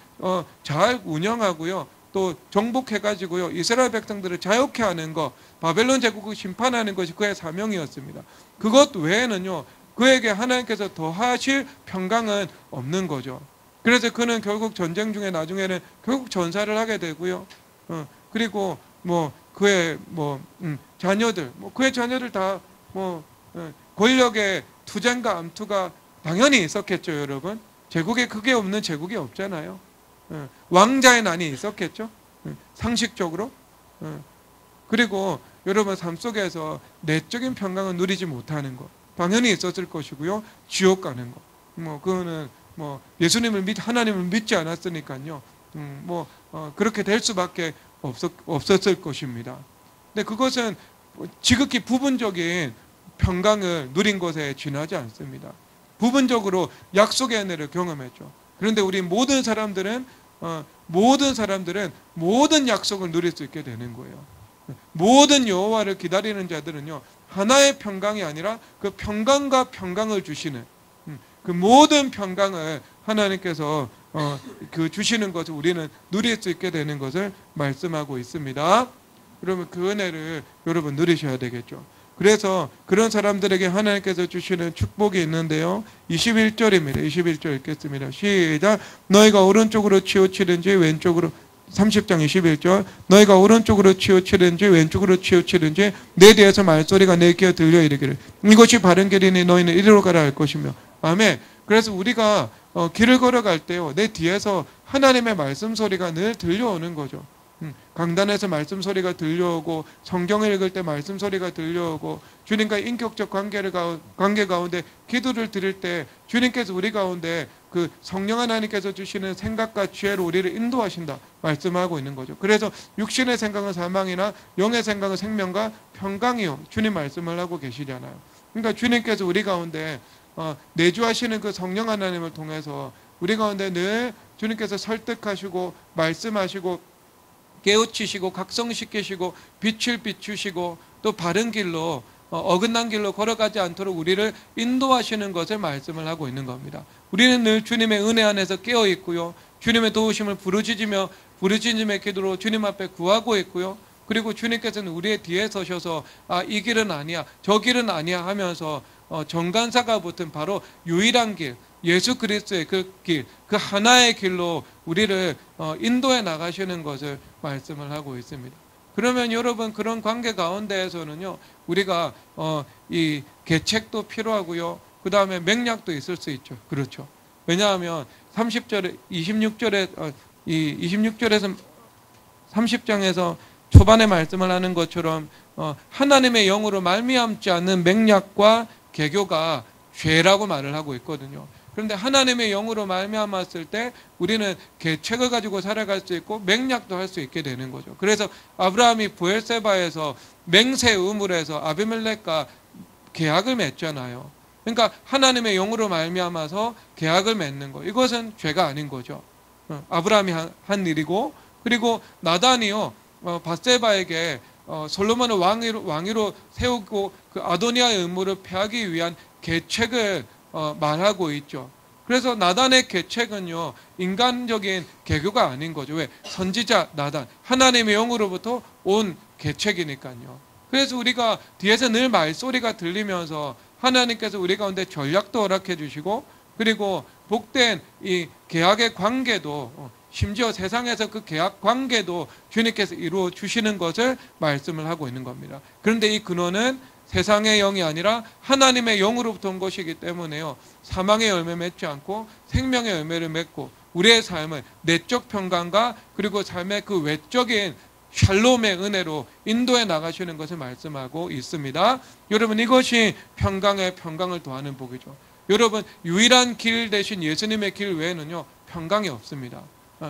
잘 운영하고요, 또 정복해가지고요, 이스라엘 백성들을 자유케 하는 것, 바벨론 제국을 심판하는 것이 그의 사명이었습니다. 그것 외에는요, 그에게 하나님께서 더하실 평강은 없는 거죠. 그래서 그는 결국 전쟁 중에 나중에는 결국 전사를 하게 되고요. 그리고 그의 자녀들, 그의 자녀들 다 권력의 투쟁과 암투가 당연히 있었겠죠, 여러분. 제국에 그게 없는 제국이 없잖아요. 왕자의 난이 있었겠죠, 상식적으로. 그리고 여러분, 삶 속에서 내적인 평강을 누리지 못하는 것 당연히 있었을 것이고요. 지옥 가는 것, 그거는 하나님을 믿지 않았으니까요. 그렇게 될 수밖에 없었을 것입니다. 근데 그것은 지극히 부분적인 평강을 누린 것에 지나지 않습니다. 부분적으로 약속의 은혜를 경험했죠. 그런데 우리 모든 사람들은 모든 약속을 누릴 수 있게 되는 거예요. 모든 여호와를 기다리는 자들은요, 하나의 평강이 아니라 그 평강과 평강을 주시는 그 모든 평강을 하나님께서 주시는 것을 우리는 누릴 수 있게 되는 것을 말씀하고 있습니다. 그러면 그 은혜를 여러분 누리셔야 되겠죠. 그래서 그런 사람들에게 하나님께서 주시는 축복이 있는데요. 21절입니다. 21절 읽겠습니다. 시작. 너희가 오른쪽으로 치우치든지 왼쪽으로 30장 21절 너희가 오른쪽으로 치우치든지 왼쪽으로 치우치든지 내 뒤에서 말소리가 내 귀에 들려 이르기를 이것이 바른 길이니 너희는 이리로 가라 할 것이며. 아멘. 그래서 우리가 길을 걸어갈 때요, 내 뒤에서 하나님의 말씀 소리가 늘 들려오는 거죠. 강단에서 말씀 소리가 들려오고, 성경을 읽을 때 말씀 소리가 들려오고, 주님과 인격적 관계 가운데 기도를 드릴 때 주님께서 우리 가운데 그 성령 하나님께서 주시는 생각과 지혜로 우리를 인도하신다 말씀하고 있는 거죠. 그래서 육신의 생각은 사망이나 영의 생각은 생명과 평강이요, 주님 말씀을 하고 계시잖아요. 그러니까 주님께서 우리 가운데 내주하시는 그 성령 하나님을 통해서 우리 가운데 늘 주님께서 설득하시고 말씀하시고 깨우치시고 각성시키시고 빛을 비추시고 또 바른 길로 어긋난 길로 걸어가지 않도록 우리를 인도하시는 것을 말씀을 하고 있는 겁니다. 우리는 늘 주님의 은혜 안에서 깨어 있고요, 주님의 도우심을 부르짖음의 기도로 주님 앞에 구하고 있고요, 그리고 주님께서는 우리의 뒤에 서셔서 이 길은 아니야, 저 길은 아니야 하면서 정간사가 붙은 바로 유일한 길, 예수 그리스도의 그 길, 그 하나의 길로 우리를 인도해 나가시는 것을 말씀을 하고 있습니다. 그러면 여러분, 그런 관계 가운데에서는요, 우리가 이 계책도 필요하고요, 그 다음에 맥락도 있을 수 있죠. 그렇죠. 왜냐하면 26절에서 30장에서 초반에 말씀을 하는 것처럼 하나님의 영으로 말미암지 않는 맥락과 개교가 죄라고 말을 하고 있거든요. 그런데 하나님의 영으로 말미암았을 때 우리는 계책을 가지고 살아갈 수 있고 맥락도 할 수 있게 되는 거죠. 그래서 아브라함이 브엘세바에서 맹세 우물에서 아비멜렉과 계약을 맺잖아요. 그러니까 하나님의 영으로 말미암아서 계약을 맺는 거, 이것은 죄가 아닌 거죠. 아브라함이 한 일이고, 그리고 나단이요, 밧세바에게 솔로몬을 왕위로 세우고 그 아도니아의 음모를 패하기 위한 계책을 말하고 있죠. 그래서 나단의 계책은요, 인간적인 계교가 아닌 거죠. 왜? 선지자 나단, 하나님의 영으로부터 온 계책이니까요. 그래서 우리가 뒤에서 늘 말소리가 들리면서 하나님께서 우리 가운데 전략도 허락해 주시고, 그리고 복된 이 계약의 관계도, 심지어 세상에서 그 계약 관계도 주님께서 이루어 주시는 것을 말씀을 하고 있는 겁니다. 그런데 이 근원은 세상의 영이 아니라 하나님의 영으로부터 온 것이기 때문에요, 사망의 열매 맺지 않고 생명의 열매를 맺고 우리의 삶을 내적 평강과 그리고 삶의 그 외적인 샬롬의 은혜로 인도해 나가시는 것을 말씀하고 있습니다. 여러분, 이것이 평강을 더하는 복이죠. 여러분, 유일한 길 대신 예수님의 길 외에는요, 평강이 없습니다.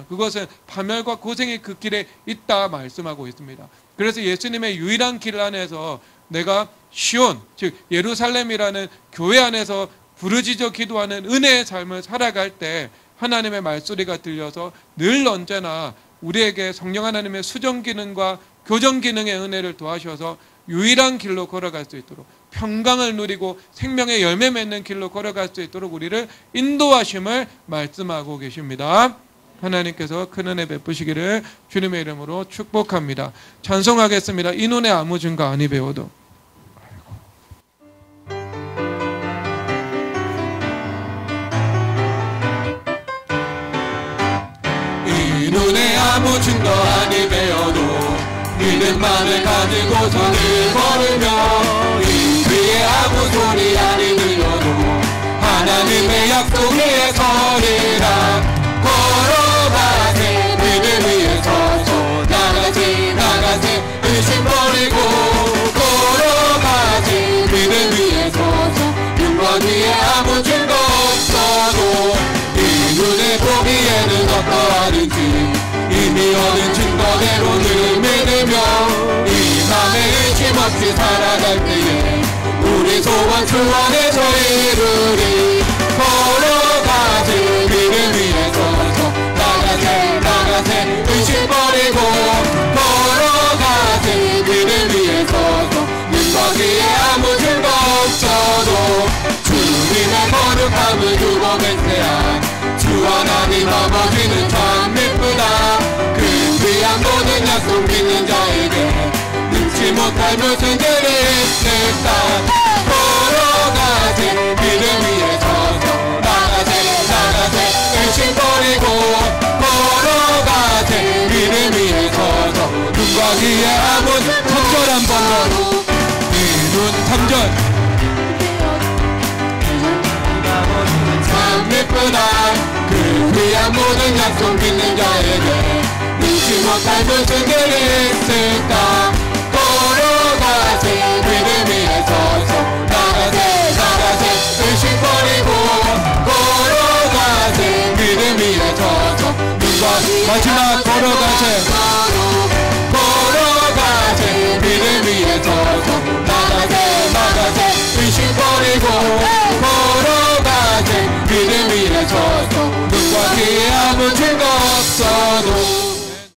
그것은 파멸과 고생이 그 길에 있다 말씀하고 있습니다. 그래서 예수님의 유일한 길 안에서 내가 시온, 즉 예루살렘이라는 교회 안에서 부르짖어 기도하는 은혜의 삶을 살아갈 때 하나님의 말소리가 들려서 늘 언제나 우리에게 성령 하나님의 수정 기능과 교정 기능의 은혜를 도와셔서 유일한 길로 걸어갈 수 있도록, 평강을 누리고 생명의 열매 맺는 길로 걸어갈 수 있도록 우리를 인도하심을 말씀하고 계십니다. 하나님께서 큰 은혜 베푸시기를 주님의 이름으로 축복합니다. 찬송하겠습니다. 이 눈에 아무 증거 아니 배워도. 이 눈에 아무 증거 아니 배워도 믿음만을 가지고서는 걸으며 이 귀에 아무 소리 아니 들려도 하나님의 약속 위에 서리라. 걸어가세 믿음 위에 서서 나가세 의심 버리고 걸어가세 믿음 위에 서서 육관 위에 아무 증거 없어도 이 눈에 보기에는 어떠하든지 이미 얻은 증거대로 늘 믿으며 이 밤에 의심 없이 살아갈 때에 우리 소원 주 안에서 이루리. 거룩함을 두고 맹세한 주 하나님 아버지는 참 예쁘다. 그 귀한 모든 약속 믿는 자에게 능치 못할 무슨 죄를 있을까. 걸어가세 믿음 위에 서서 나가세 의심 버리고 걸어가세 믿음 위에 서서 눈과 귀에 아무 3절 한 번 더. 이눈 3절. 참 예쁘다. 그 귀한 모든 약속 믿는 자에게 능치 못할 무슨 일이 있을까. 걸어가세 믿음 위에 서서 나가세 의심 버리고 걸어가세 믿음 위에 서서 눈과 마지막 걸어가세 믿음 위에 서서 나가세 의심 버리고 걸어가세 믿음 위에 서서 눈과 귀에 아무 증거 없어.